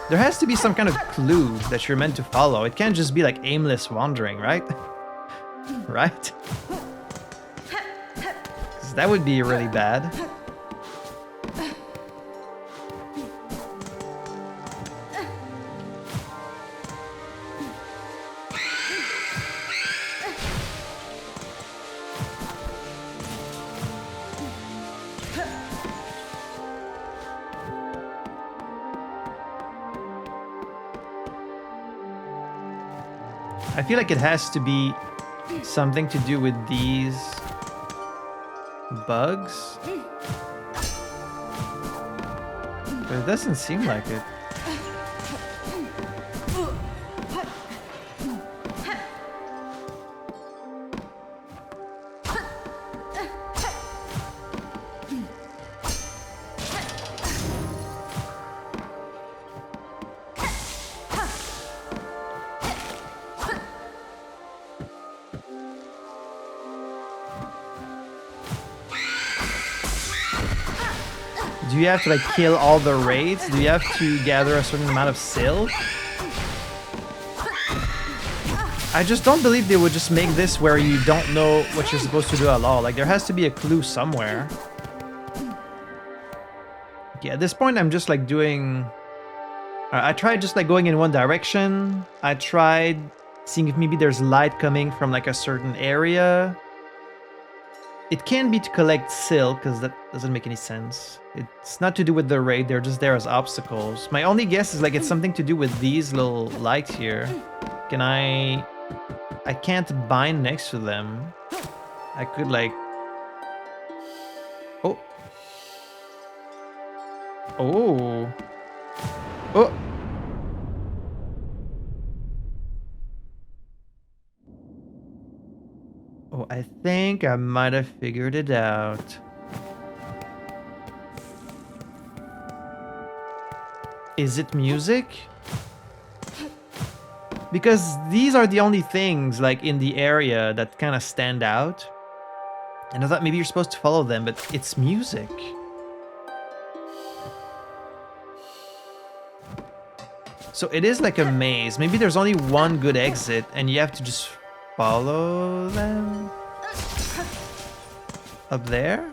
There has to be some kind of clue that you're meant to follow. It can't just be like aimless wandering, right? Right? 'Cause That would be really bad. I feel like it has to be something to do with these bugs. But it doesn't seem like it. Do you have to like kill all the raids? Do you have to gather a certain amount of silk? I just don't believe they would just make this where you don't know what you're supposed to do at all. Like there has to be a clue somewhere. Yeah, at this point I'm just like doing... I tried just like going in one direction. I tried seeing if maybe there's light coming from like a certain area. It can be to collect silk, because that doesn't make any sense. It's not to do with the raid, they're just there as obstacles. My only guess is like it's something to do with these little lights here. Can I can't bind next to them. I could like... Oh. Oh. Oh. Oh, I think I might have figured it out. Is it music? Because these are the only things like in the area that kind of stand out. And I thought maybe you're supposed to follow them, but it's music. So it is like a maze. Maybe there's only one good exit and you have to just follow them. Up there?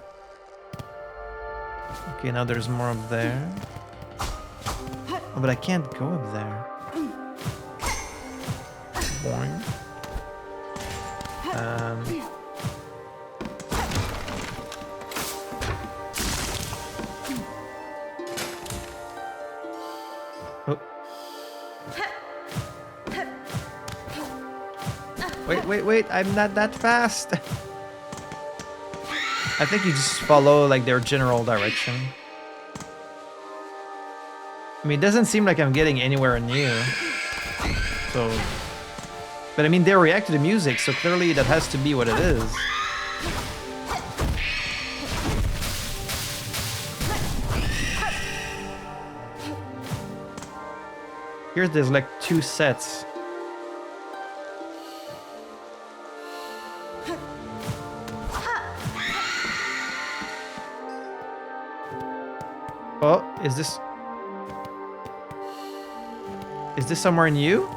Okay, now there's more up there. Oh, but I can't go up there. Boing. Oh. Wait, I'm not that fast. I think you just follow like their general direction. I mean, it doesn't seem like I'm getting anywhere new. So, but I mean, they react to the music, so clearly that has to be what it is. Here there's like 2 sets. Oh, is this somewhere new?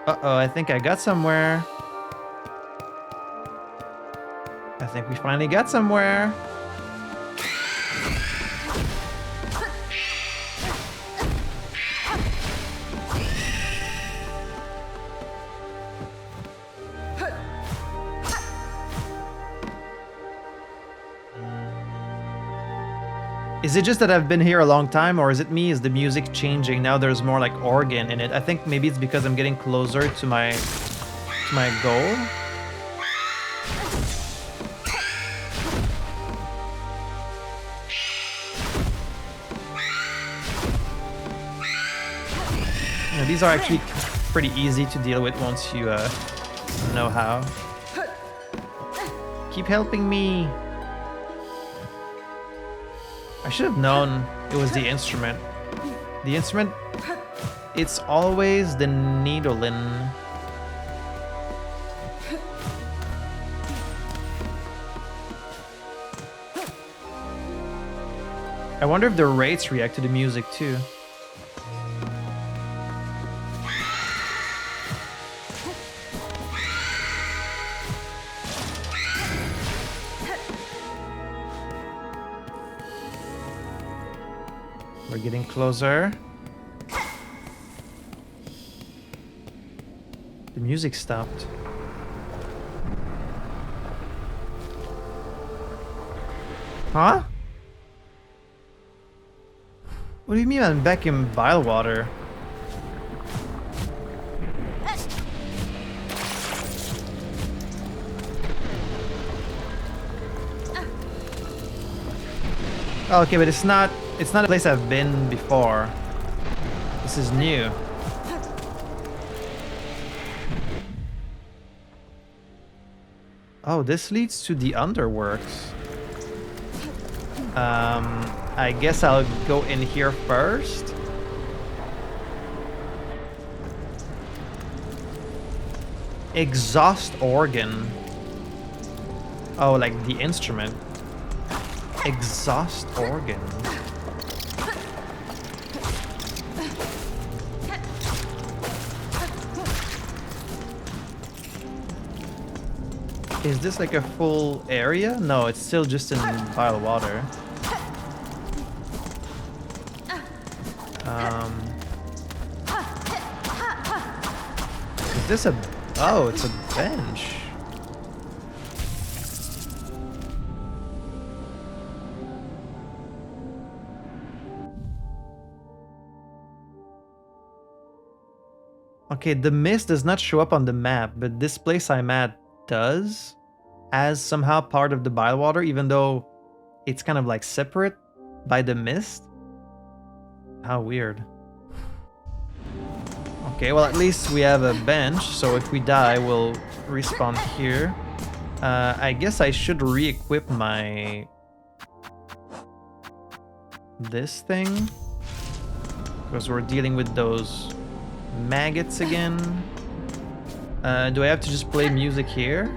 Uh-oh, I think I got somewhere. I think we finally got somewhere. Is it just that I've been here a long time, or is it me? Is the music changing? Now there's more like organ in it. I think maybe it's because I'm getting closer to my goal. You know, these are actually pretty easy to deal with once you know how. Keep helping me. I should have known it was the instrument. The instrument, it's always the needling. I wonder if the rates react to the music too. We're getting closer. The music stopped. Huh? What do you mean I'm back in Bilewater? Oh, okay, but it's not a place I've been before. This is new. Oh, this leads to the underworks. I guess I'll go in here first. Exhaust organ. Oh, like the instrument. Exhaust organ. Is this like a full area? No, it's still just in Bilewater. Is this a... Oh, it's a bench. Okay, the mist does not show up on the map, but this place I'm at does, as somehow part of the Bilewater, even though it's kind of like separate by the mist. How weird. Okay, well at least we have a bench, so if we die, we'll respawn here. I guess I should re-equip my... this thing, because we're dealing with those maggots again. Do I have to just play music here?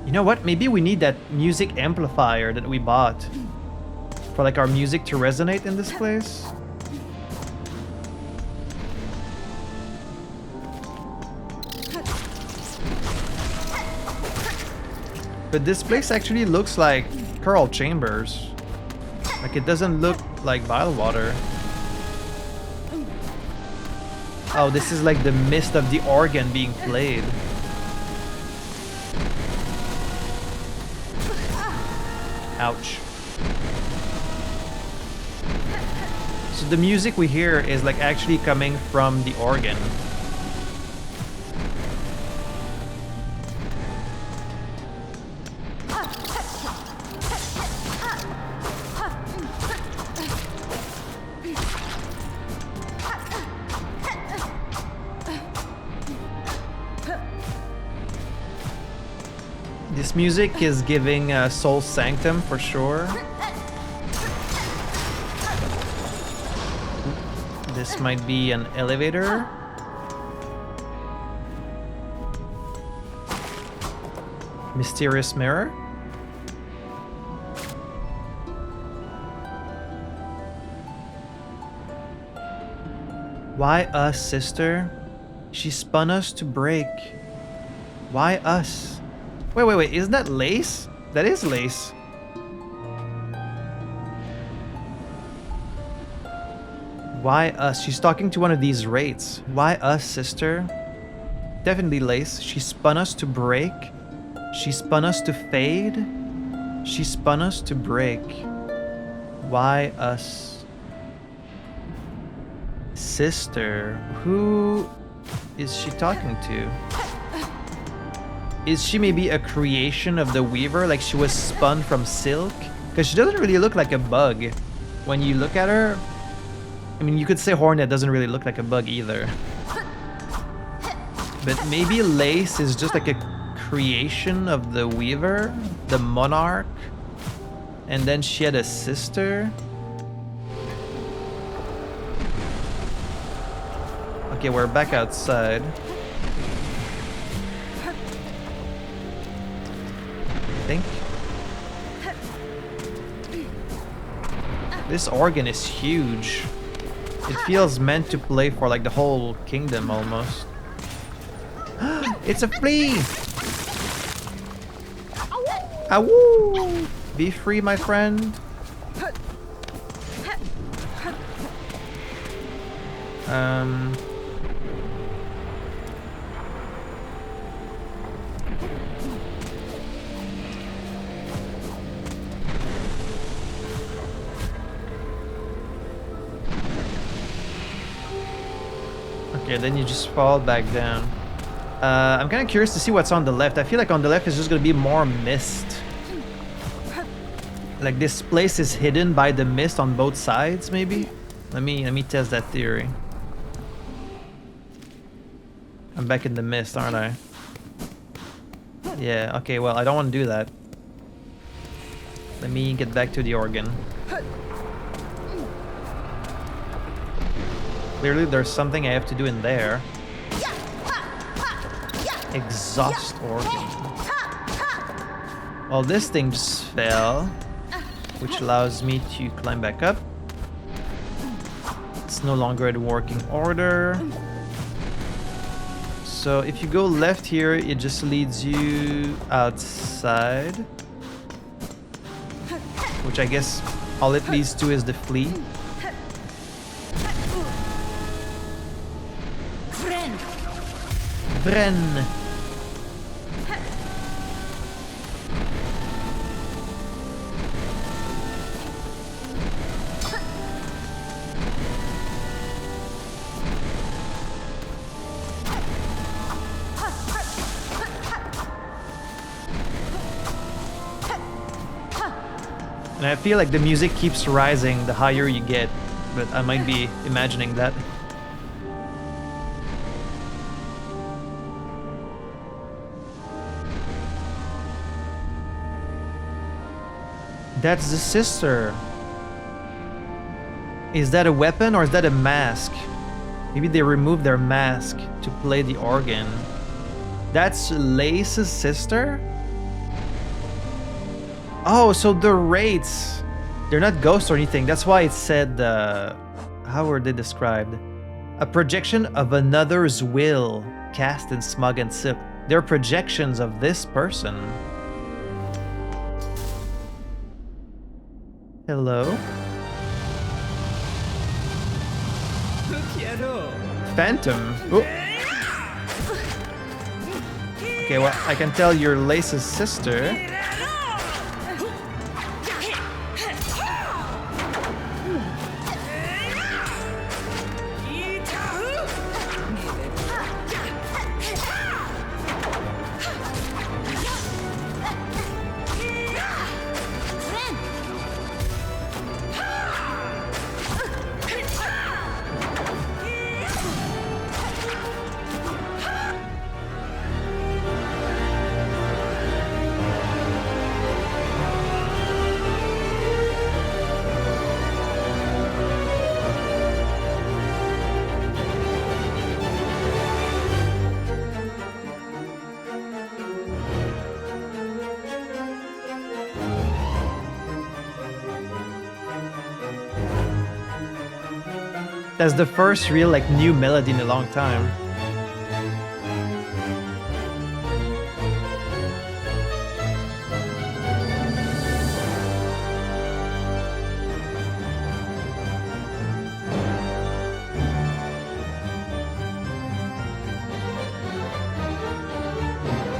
You know what? Maybe we need that music amplifier that we bought for like our music to resonate in this place. But this place actually looks like Coral Chambers. Like it doesn't look like Bilewater. Oh, this is like the mist of the organ being played. Ouch. So the music we hear is like actually coming from the organ. This music is giving Soul Sanctum for sure. This might be an elevator. Mysterious mirror. Why us, sister? She spun us to break. Why us? Wait, isn't that lace? That is lace. Why us? She's talking to one of these wraiths. Why us, sister? Definitely lace. She spun us to break. She spun us to fade. She spun us to break. Why us? Sister. Who is she talking to? Is she maybe a creation of the Weaver? Like she was spun from silk? Because she doesn't really look like a bug. When you look at her... I mean, you could say Hornet doesn't really look like a bug either. But maybe Lace is just like a creation of the Weaver? The Monarch? And then she had a sister? Okay, we're back outside. Think. This organ is huge. It feels meant to play for like the whole kingdom almost. It's a flea! Awoo! Be free, my friend. Um... Okay, then you just fall back down. I'm kind of curious to see what's on the left. I feel like on the left is just gonna be more mist. Like this place is hidden by the mist on both sides, maybe? Let me test that theory. I'm back in the mist, aren't I? Yeah, okay, well, I don't want to do that. Let me get back to the organ. Clearly there's something I have to do in there. Exhaust organ. Well, this thing just fell, which allows me to climb back up. It's no longer in working order. So if you go left here, it just leads you outside. Which I guess all it leads to is the flea. Bren. And I feel like the music keeps rising the higher you get, but I might be imagining that. That's the sister. Is that a weapon or is that a mask? Maybe they removed their mask to play the organ. That's Lace's sister? Oh, so the wraiths, they're not ghosts or anything. That's why it said, how were they described? A projection of another's will cast in smug and silk. They're projections of this person. Hello? Phantom? Oh. Okay, well, I can tell you're Lace's sister. That's the first real like new melody in a long time.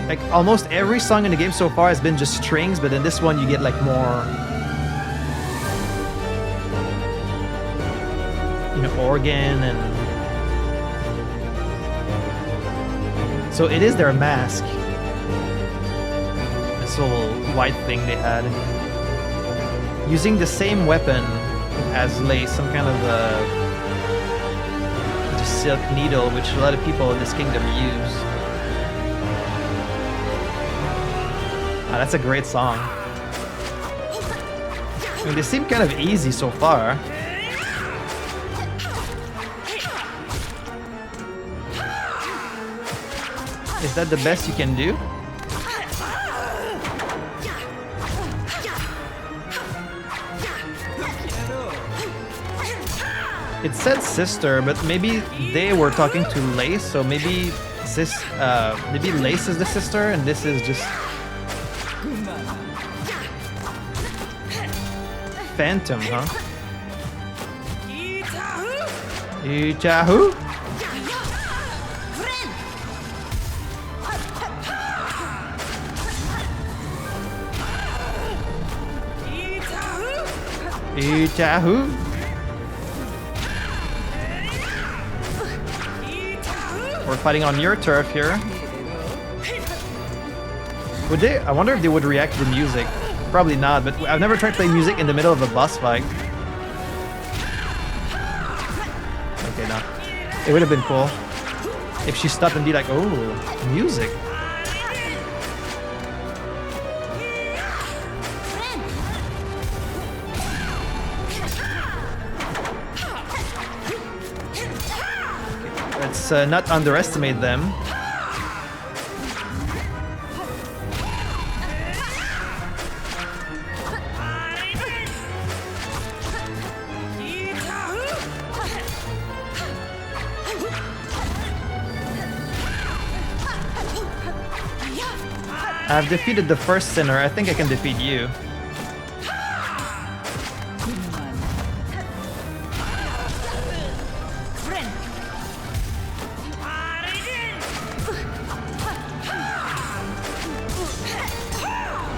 Like almost every song in the game so far has been just strings, but in this one you get like more, you know, organ and so it is their mask. This little white thing they had, using the same weapon as Lace, some kind of just silk needle, which a lot of people in this kingdom use. Ah, that's a great song. I mean, they seem kind of easy so far. Is that the best you can do? It said sister, but maybe they were talking to Lace, so maybe maybe Lace is the sister and this is just Phantom, huh? Ichahu. Ichahu. We're fighting on your turf here. Would they? I wonder if they would react to the music. Probably not, but I've never tried playing music in the middle of a boss fight. Okay, no. It would have been cool if she stopped and be like, oh, music. Let's not underestimate them. I've defeated the first sinner. I think I can defeat you.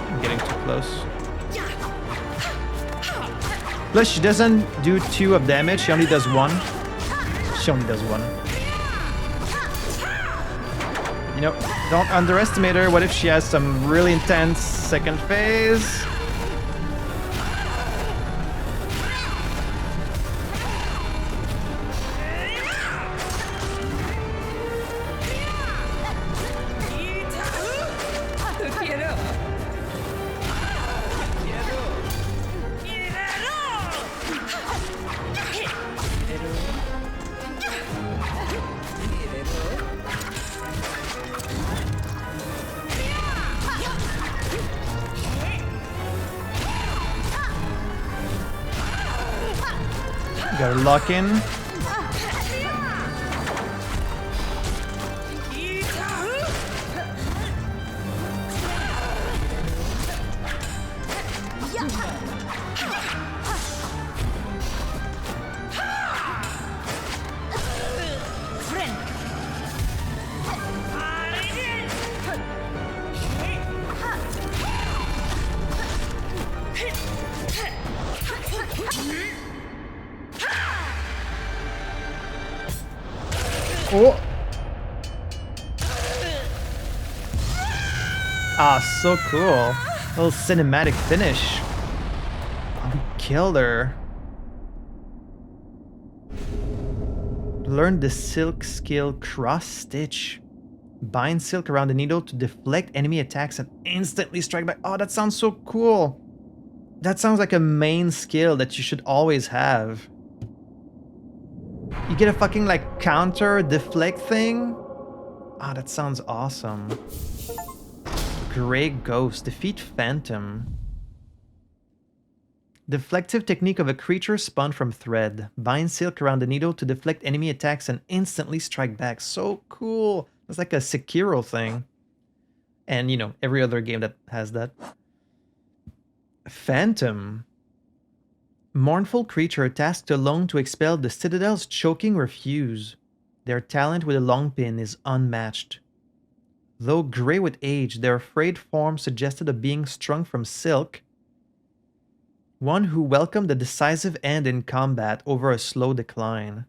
I'm getting too close. Plus, she doesn't do 2 of damage. She only does 1. She only does 1. You know, don't underestimate her. What if she has some really intense second phase? Gotta lock in. Oh! Ah, so cool. Little cinematic finish. Oh, we killed her. Learn the silk skill cross stitch. Bind silk around the needle to deflect enemy attacks and instantly strike back. Oh, that sounds so cool. That sounds like a main skill that you should always have. You get a fucking like counter deflect thing. Ah, that sounds awesome. Grey Ghost. Defeat Phantom. Deflective technique of a creature spun from thread. Bind silk around the needle to deflect enemy attacks and instantly strike back. So cool. It's like a Sekiro thing. And, you know, every other game that has that. Phantom. Mournful creature tasked alone to expel the Citadel's choking refuse. Their talent with a long pin is unmatched. Though grey with age, their frayed form suggested a being strung from silk. One who welcomed a decisive end in combat over a slow decline.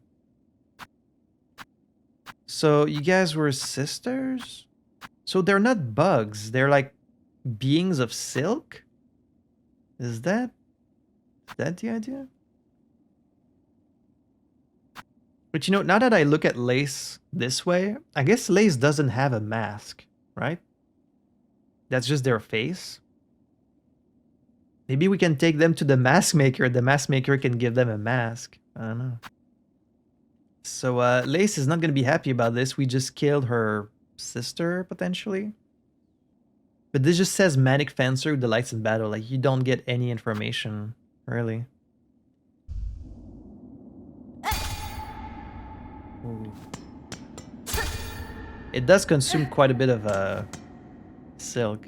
So you guys were sisters? So they're not bugs, they're like beings of silk? Is that the idea? But you know, now that I look at Lace this way, I guess Lace doesn't have a mask, right? That's just their face. Maybe we can take them to the mask maker. The mask maker can give them a mask. I don't know. So Lace is not going to be happy about this. We just killed her sister, potentially. But this just says Manic Fencer who delights in battle. Like, you don't get any information, really. Ooh. It does consume quite a bit of silk.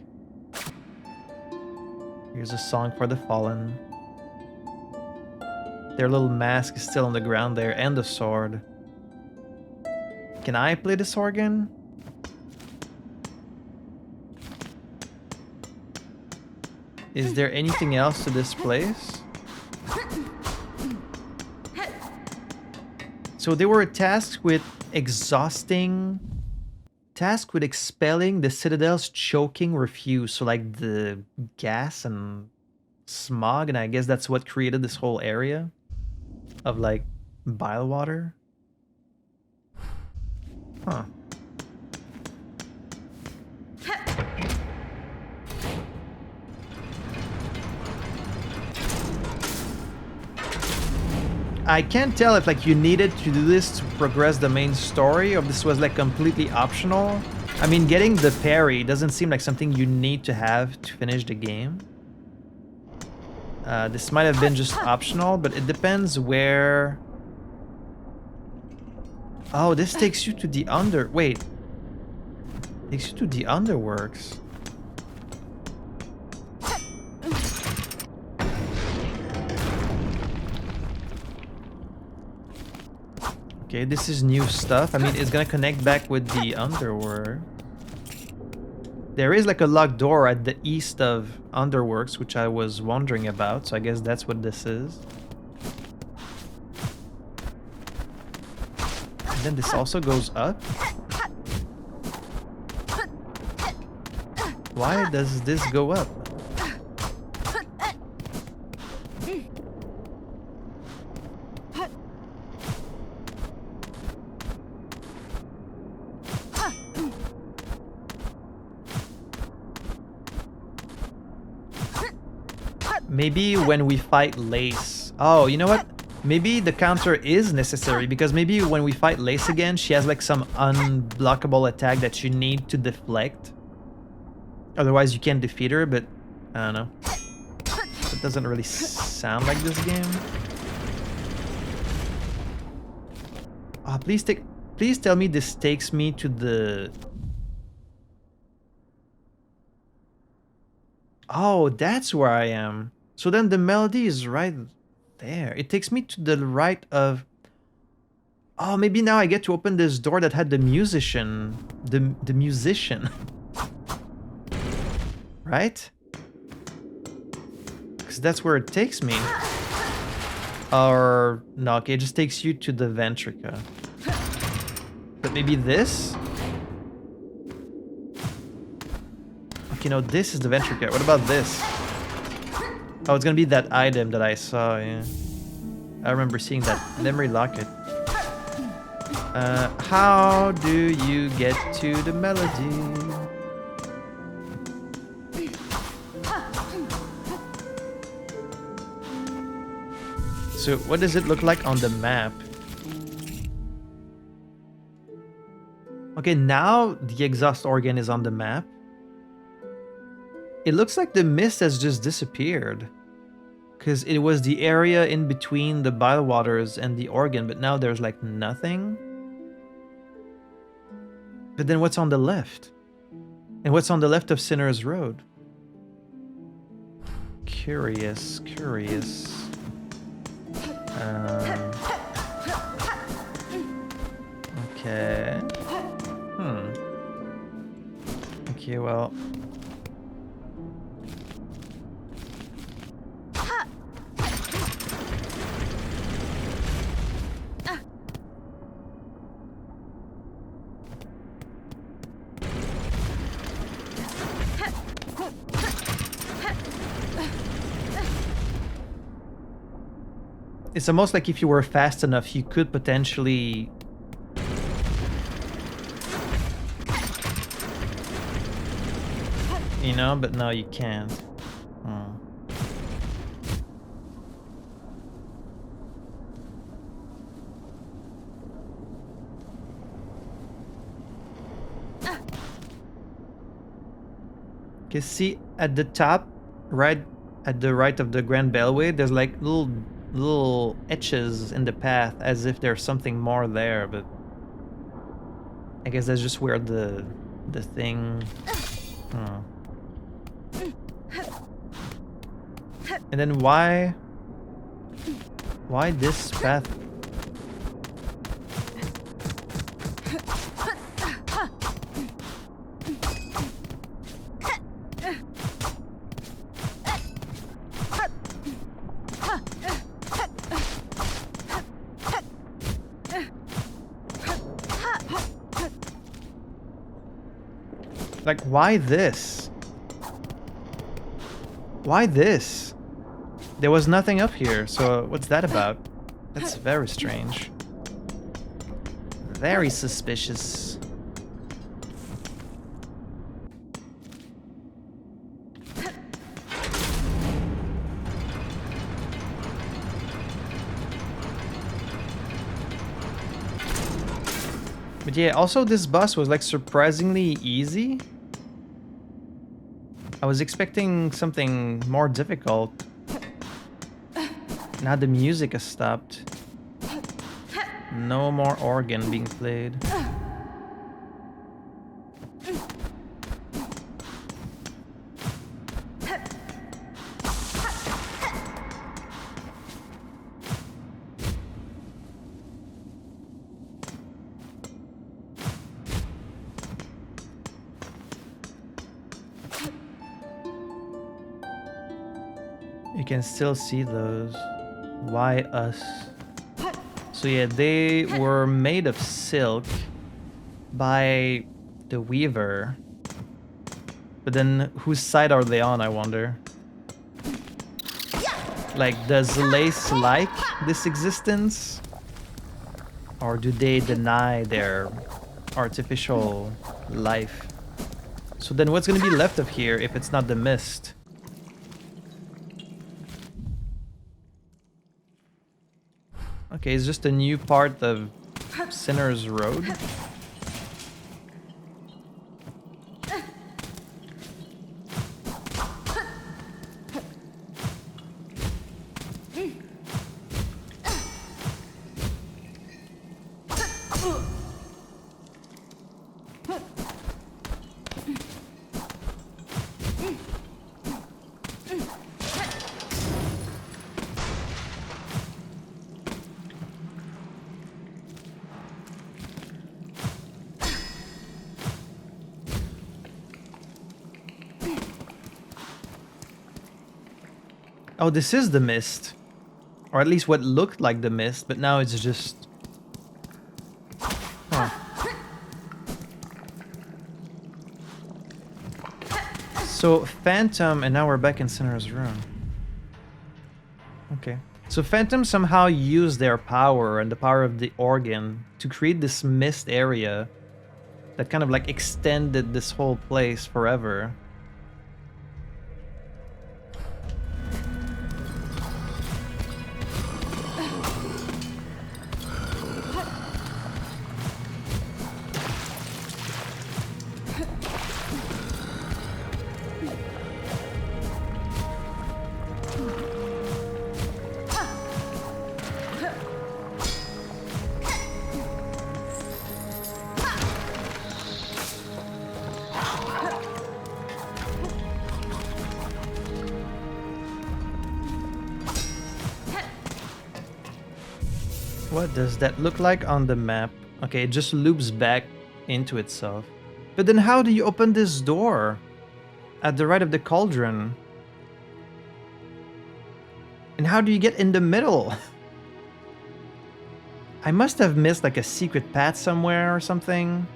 Here's a song for the fallen. Their little mask is still on the ground there, and the sword. Can I play this organ? Is there anything else to this place? So they were tasked with expelling the Citadel's choking refuse. So like the gas and smog, and I guess that's what created this whole area of like Bilewater. Huh. I can't tell if like you needed to do this to progress the main story, or if this was like completely optional. I mean, getting the parry doesn't seem like something you need to have to finish the game. This might have been just optional, but it depends where... Oh, this takes you to the Wait. Takes you to the Underworks. Okay, this is new stuff. I mean, it's gonna connect back with the Underworld. There is like a locked door at the east of Underworks, which I was wondering about, so I guess that's what this is. And then this also goes up. Why does this go up? Maybe when we fight Lace. Oh, you know what? Maybe the counter is necessary, because maybe when we fight Lace again, she has like some unblockable attack that you need to deflect. Otherwise you can't defeat her, but I don't know. It doesn't really sound like this game. Oh, please tell me this takes me to the... Oh, that's where I am. So then the melody is right there. It takes me to the right of... Oh, maybe now I get to open this door that had the musician. The musician. Right? Because that's where it takes me. Or... No, okay, it just takes you to the Ventrica. But maybe this? Okay, no, this is the Ventrica. What about this? Oh, it's gonna be that item that I saw, yeah. I remember seeing that memory locket. How do you get to the melody? So, what does it look like on the map? Okay, now the exhaust organ is on the map. It looks like the mist has just disappeared. Because it was the area in between the Bilewaters and the organ, but now there's like nothing. But then what's on the left? And what's on the left of Sinner's Road? Curious, curious. Okay. Okay, well... It's almost like if you were fast enough, you could potentially... You know, but no, you can't. Okay, see, at the top, right at the right of the Grand Bellway, there's like little etches in the path as if there's something more there, but I guess that's just where the thing... And then why Why this path? Like, why this? Why this? There was nothing up here, so what's that about? That's very strange. Very suspicious. But yeah, also this boss was like surprisingly easy. I was expecting something more difficult. Now the music has stopped. No more organ being played. You can still see those. Why us? So yeah, they were made of silk by the weaver. But then whose side are they on, I wonder? Like, does lace like this existence? Or do they deny their artificial life? So then what's gonna be left of here if it's not the mist? Okay, it's just a new part of Sinner's Road. Oh, this is the mist. Or at least what looked like the mist, but now it's just... Huh. So, Phantom, and now we're back in Sinner's Room. Okay. So Phantom somehow used their power and the power of the organ to create this mist area that kind of like extended this whole place forever. What does that look like on the map? Okay, it just loops back into itself. But then how do you open this door? At the right of the cauldron? And how do you get in the middle? I must have missed like a secret path somewhere or something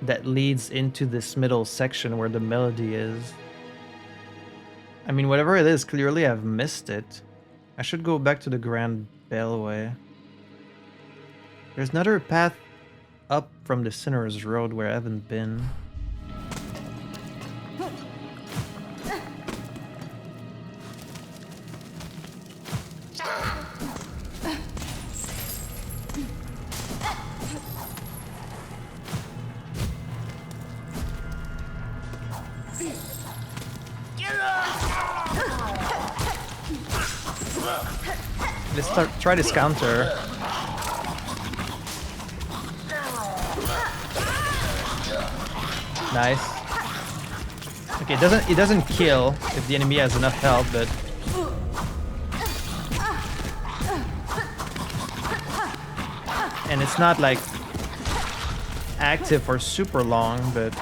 that leads into this middle section where the melody is. I mean, whatever it is, clearly I've missed it. I should go back to the Grand Bellway. There's another path up from the Sinner's Road where I haven't been. Let's try this counter. Nice. Okay, it doesn't kill if the enemy has enough health, but And it's not like active for super long, but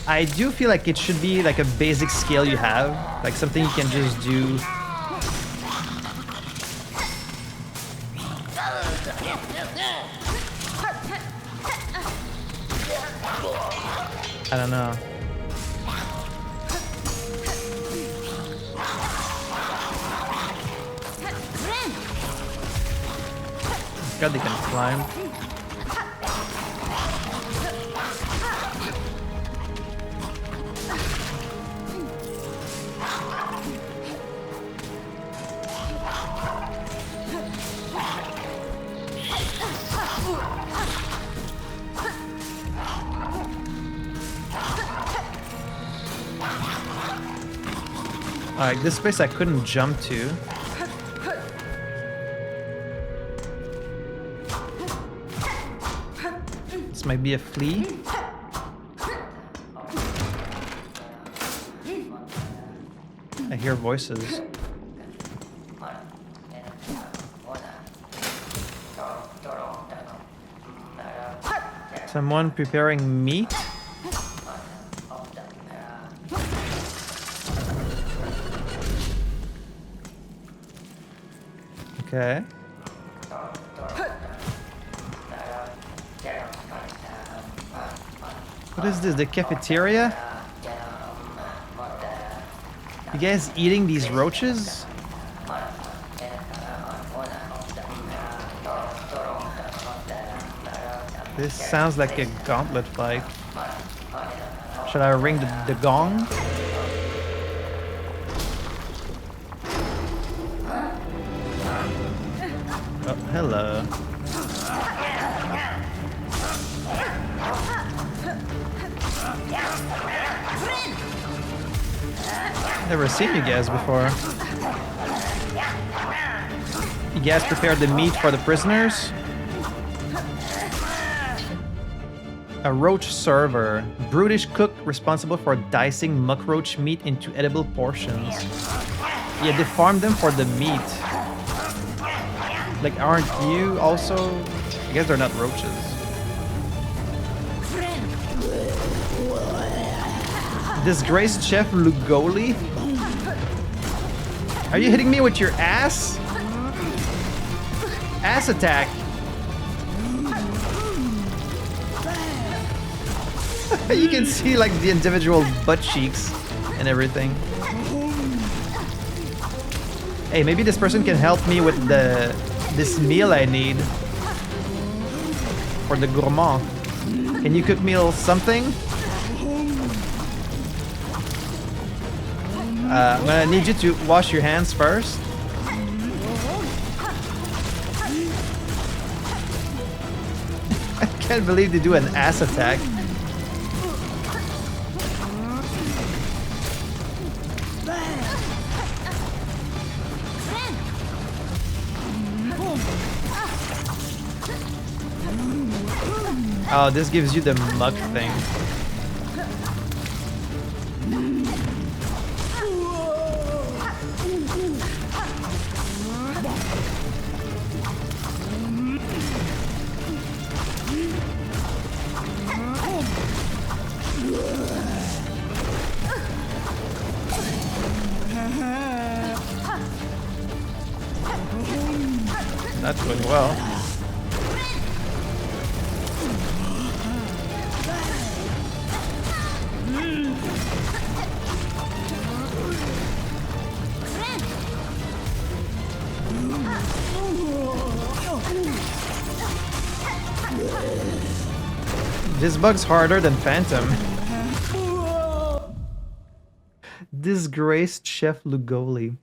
I do feel like it should be like a basic skill you have, like something you can just do. I don't know. God, they can climb. Alright, this space I couldn't jump to. This might be a flea. I hear voices. Someone preparing meat? Okay. What is this? The cafeteria? You guys eating these roaches? This sounds like a gauntlet fight. Should I ring the gong? Oh, hello. Never seen you guys before. You guys prepared the meat for the prisoners? A roach server. Brutish cook responsible for dicing muckroach meat into edible portions. Yeah, they farm them for the meat. Like, aren't you also? I guess they're not roaches. Disgraced Chef Lugoli? Are you hitting me with your ass? Ass attack. You can see like the individual butt cheeks and everything. Hey, maybe this person can help me with this meal I need for the gourmand. Can you cook me something? I'm gonna need you to wash your hands first. I can't believe they do an ass attack. Oh, this gives you the muck thing. Not going well. This bug's harder than Phantom. Disgraced Chef Lugoli.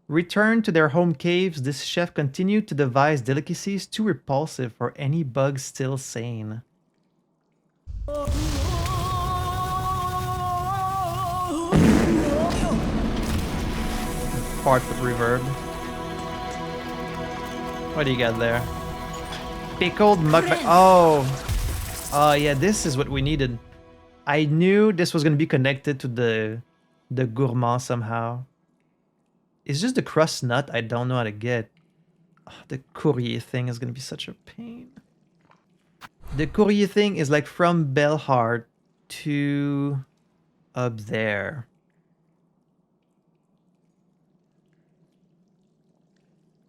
Returned to their home caves, this chef continued to devise delicacies too repulsive for any bug still sane. Part with reverb. What do you got there? Pickled mukbang. Oh, yeah, this is what we needed. I knew this was gonna be connected to the gourmand somehow. It's just the crust nut I don't know how to get. The courier thing is gonna be such a pain. The courier thing is like from Belhart to up there.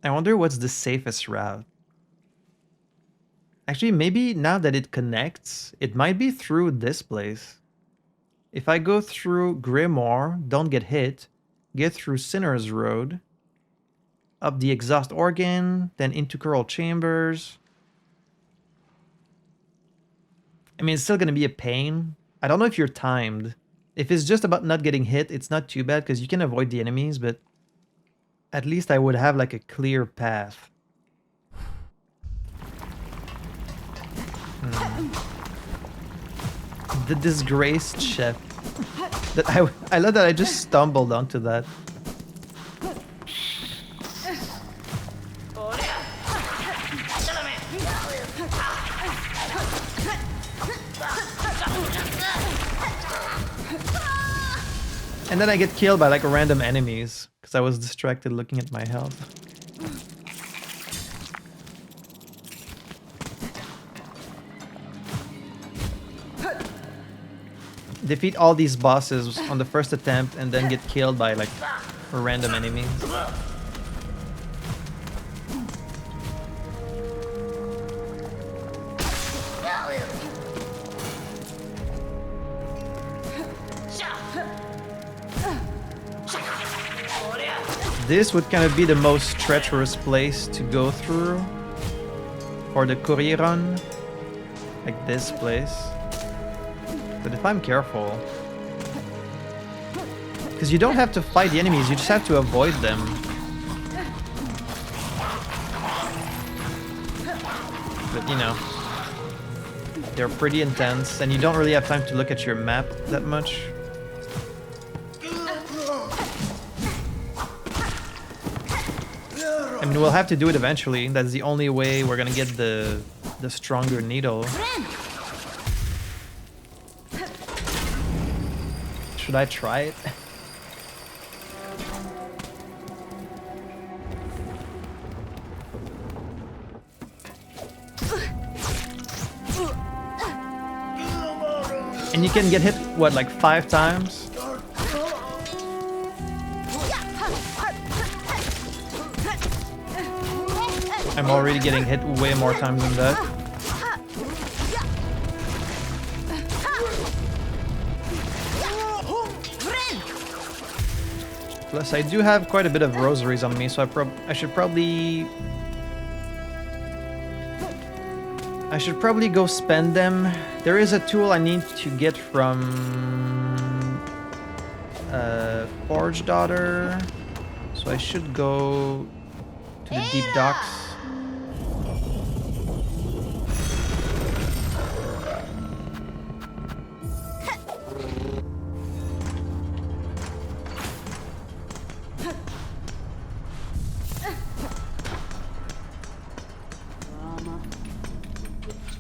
I wonder what's the safest route. Actually, maybe now that it connects, it might be through this place. If I go through Grimoire, don't get hit, get through Sinner's Road, up the exhaust organ, then into Coral Chambers. I mean, it's still gonna be a pain. I don't know if you're timed. If it's just about not getting hit, it's not too bad because you can avoid the enemies, but at least I would have like a clear path. The disgraced chef. That I love that I just stumbled onto that. And then I get killed by like random enemies because I was distracted looking at my health. Defeat all these bosses on the first attempt and then get killed by like random enemies. This would kind of be the most treacherous place to go through for the courier run, like this place. But if I'm careful, because you don't have to fight the enemies, you just have to avoid them. But you know, they're pretty intense and you don't really have time to look at your map that much. I mean, we'll have to do it eventually. That's the only way we're gonna get the stronger needle. Should I try it? And you can get hit, what, like 5 times? I'm already getting hit way more times than that. Plus, I do have quite a bit of rosaries on me, so I should probably go spend them. There is a tool I need to get from Forge Daughter, so I should go to the deep docks.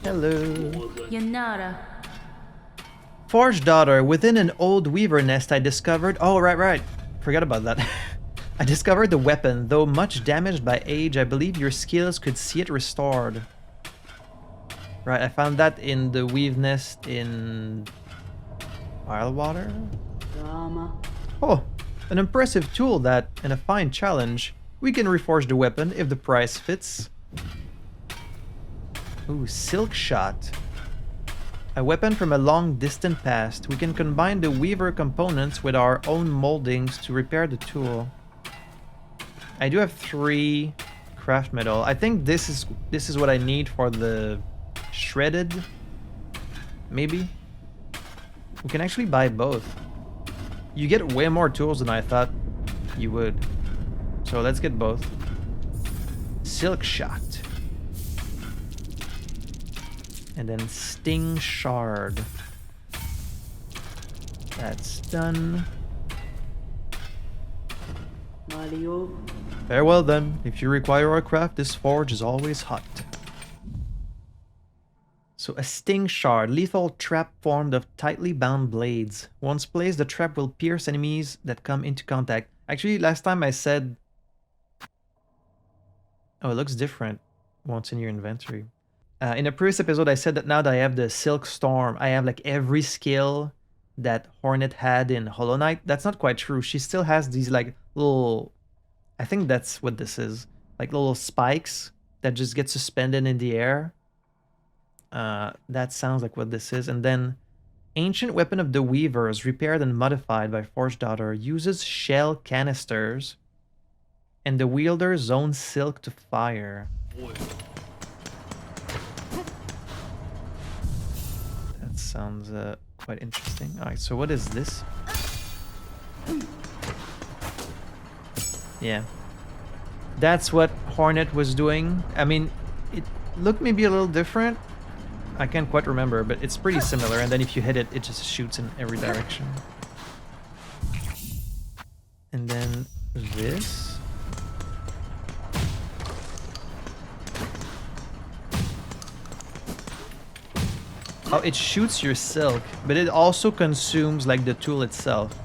Hello. Yanara. Forge Daughter, within an old weaver nest I discovered... Oh, right. Forgot about that. I discovered the weapon. Though much damaged by age, I believe your skills could see it restored. Right, I found that in the weave nest in... Bilewater? Oh, an impressive tool that, and a fine challenge. We can reforge the weapon if the price fits. Ooh, Silk Shot. A weapon from a long distant past. We can combine the weaver components with our own moldings to repair the tool. I do have 3 craft metal. I think this is what I need for the shredded. Maybe. We can actually buy both. You get way more tools than I thought you would. So let's get both. Silk Shot. And then Sting Shard. That's done. Farewell then. If you require our craft, this forge is always hot. So a Sting Shard. Lethal trap formed of tightly bound blades. Once placed, the trap will pierce enemies that come into contact. Actually, last time I said Oh, it looks different once in your inventory. In a previous episode, I said that now that I have the Silk Storm, I have like every skill that Hornet had in Hollow Knight. That's not quite true. She still has these like little, I think that's what this is, like little spikes that just get suspended in the air. That sounds like what this is. And then Ancient Weapon of the Weavers, repaired and modified by Forged Daughter, uses shell canisters, and the wielder zones silk to fire. That sounds quite interesting. Alright, so what is this? Yeah. That's what Hornet was doing. I mean, it looked maybe a little different. I can't quite remember, but it's pretty similar. And then if you hit it, it just shoots in every direction. And then this. Oh, it shoots your silk, but it also consumes like the tool itself.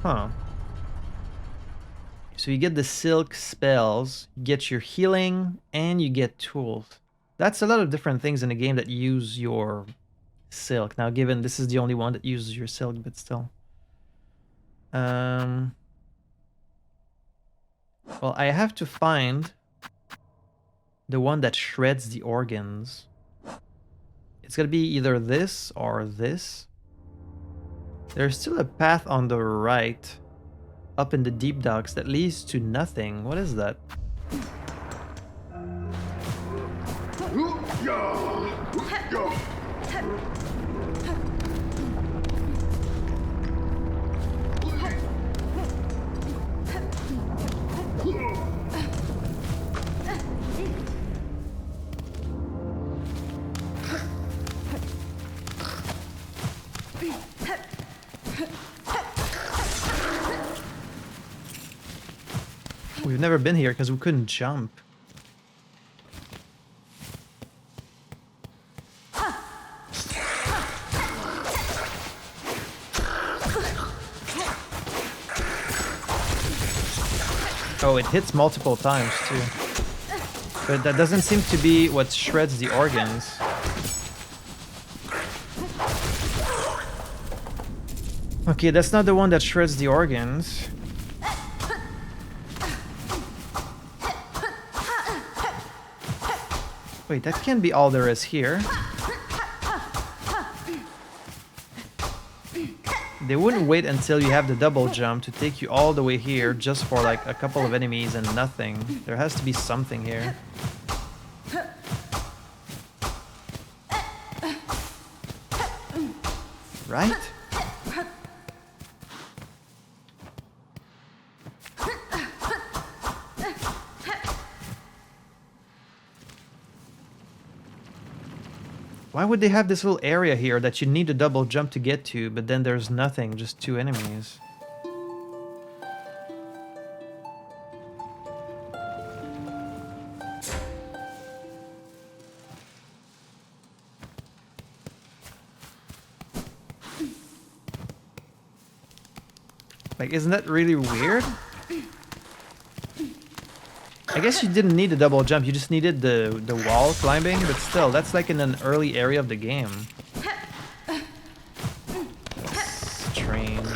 Huh. So you get the silk spells, you get your healing, and you get tools. That's a lot of different things in a game that use your silk. Now, given this is the only one that uses your silk, but still. Well, I have to find the one that shreds the organs. It's gonna be either this or this. There's still a path on the right, up in the deep docks, that leads to nothing. What is that? We've never been here because we couldn't jump. Oh, it hits multiple times too. But that doesn't seem to be what shreds the organs. Okay, that's not the one that shreds the organs. Wait, that can't be all there is here. They wouldn't wait until you have the double jump to take you all the way here just for like a couple of enemies and nothing. There has to be something here. Right? Why would they have this little area here that you need a double jump to get to, but then there's nothing, just two enemies? Like, isn't that really weird? I guess you didn't need a double jump, you just needed the wall climbing, but still, that's like in an early area of the game. That's strange.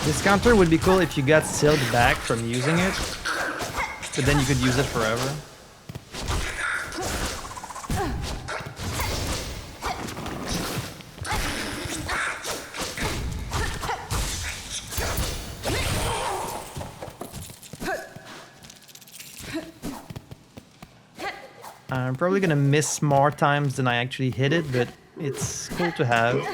This counter would be cool if you got silk back from using it, but then you could use it forever. I'm probably gonna miss more times than I actually hit it, but it's cool to have.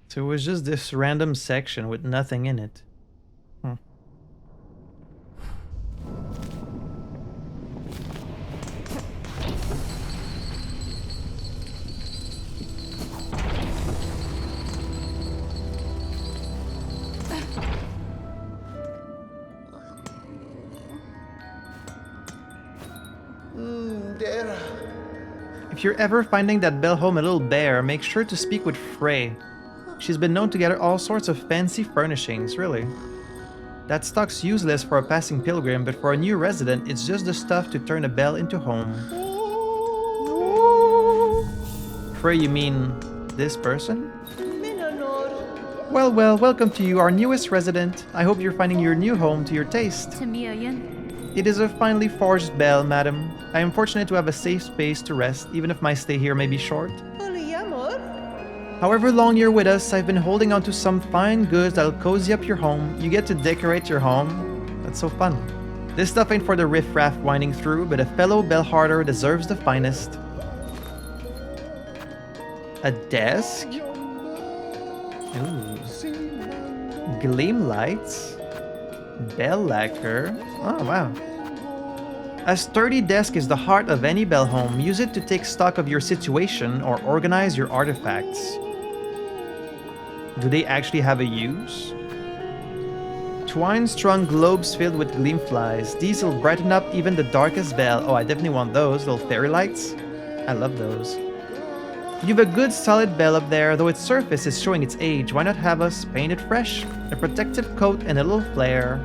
So it was just this random section with nothing in it. If you're ever finding that bell home a little bare, make sure to speak with Frey. She's been known to gather all sorts of fancy furnishings, really. That stock's useless for a passing pilgrim, but for a new resident, it's just the stuff to turn a bell into home. Frey, you mean this person? Well, welcome to you, our newest resident. I hope you're finding your new home to your taste. It is a finely forged bell, madam. I am fortunate to have a safe space to rest, even if my stay here may be short. However long you're with us, I've been holding on to some fine goods that'll cozy up your home. You get to decorate your home. That's so fun. This stuff ain't for the riffraff winding through, but a fellow bellharder deserves the finest. A desk? Ooh. Gleam lights? Bell lacquer? Oh, wow. A sturdy desk is the heart of any bell home. Use it to take stock of your situation or organize your artifacts. Do they actually have a use? Twine-strung globes filled with gleam flies. These will brighten up even the darkest bell. Oh, I definitely want those. Little fairy lights. I love those. You have a good solid bell up there, though its surface is showing its age. Why not have us paint it fresh? A protective coat and a little flair.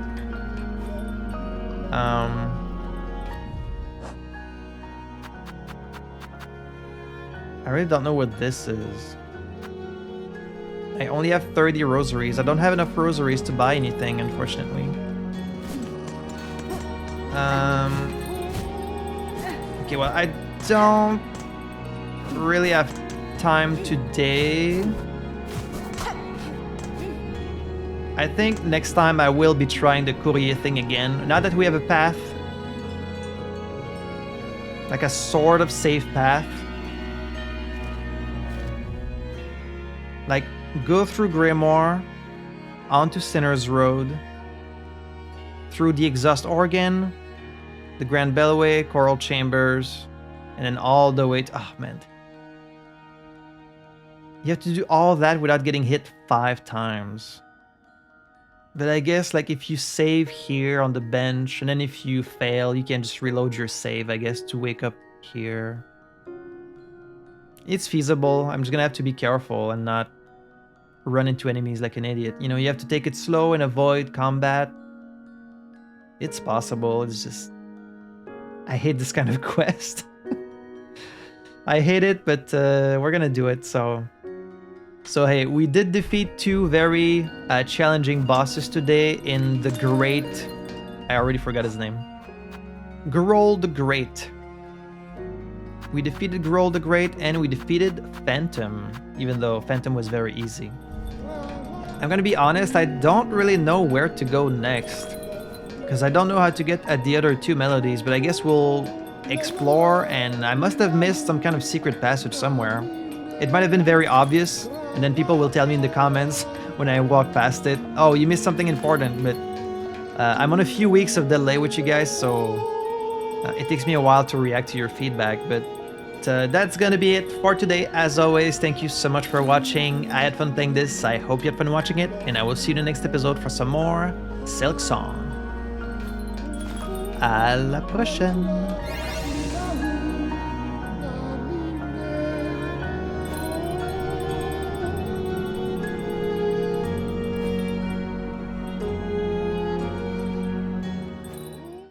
I really don't know what this is. I only have 30 rosaries. I don't have enough rosaries to buy anything, unfortunately. Okay, well, I don't really have time today. I think next time I will be trying the courier thing again. Now that we have a path, like a sort of safe path. Like, go through Grimoire, onto Sinner's Road, through the Exhaust Organ, the Grand Bellway, Coral Chambers, and then all the way to... Oh, man. You have to do all that without getting hit 5 times. But I guess, like, if you save here on the bench, and then if you fail, you can just reload your save, I guess, to wake up here. It's feasible. I'm just gonna have to be careful and not run into enemies like an idiot. You know, you have to take it slow and avoid combat. It's possible. It's just... I hate this kind of quest. I hate it, but we're gonna do it, so... So hey, we did defeat 2 very challenging bosses today in the Great... I already forgot his name. Gerol the Great. We defeated Gerol the Great and we defeated Phantom, even though Phantom was very easy. I'm gonna be honest, I don't really know where to go next, because I don't know how to get at the other 2 melodies, but I guess we'll explore, and I must have missed some kind of secret passage somewhere. It might have been very obvious, and then people will tell me in the comments when I walk past it, oh, you missed something important, but I'm on a few weeks of delay with you guys, so it takes me a while to react to your feedback, but that's gonna be it for today. As always, thank you so much for watching. I had fun playing this. I hope you had fun watching it, and I will see you in the next episode for some more Silksong. À la prochaine!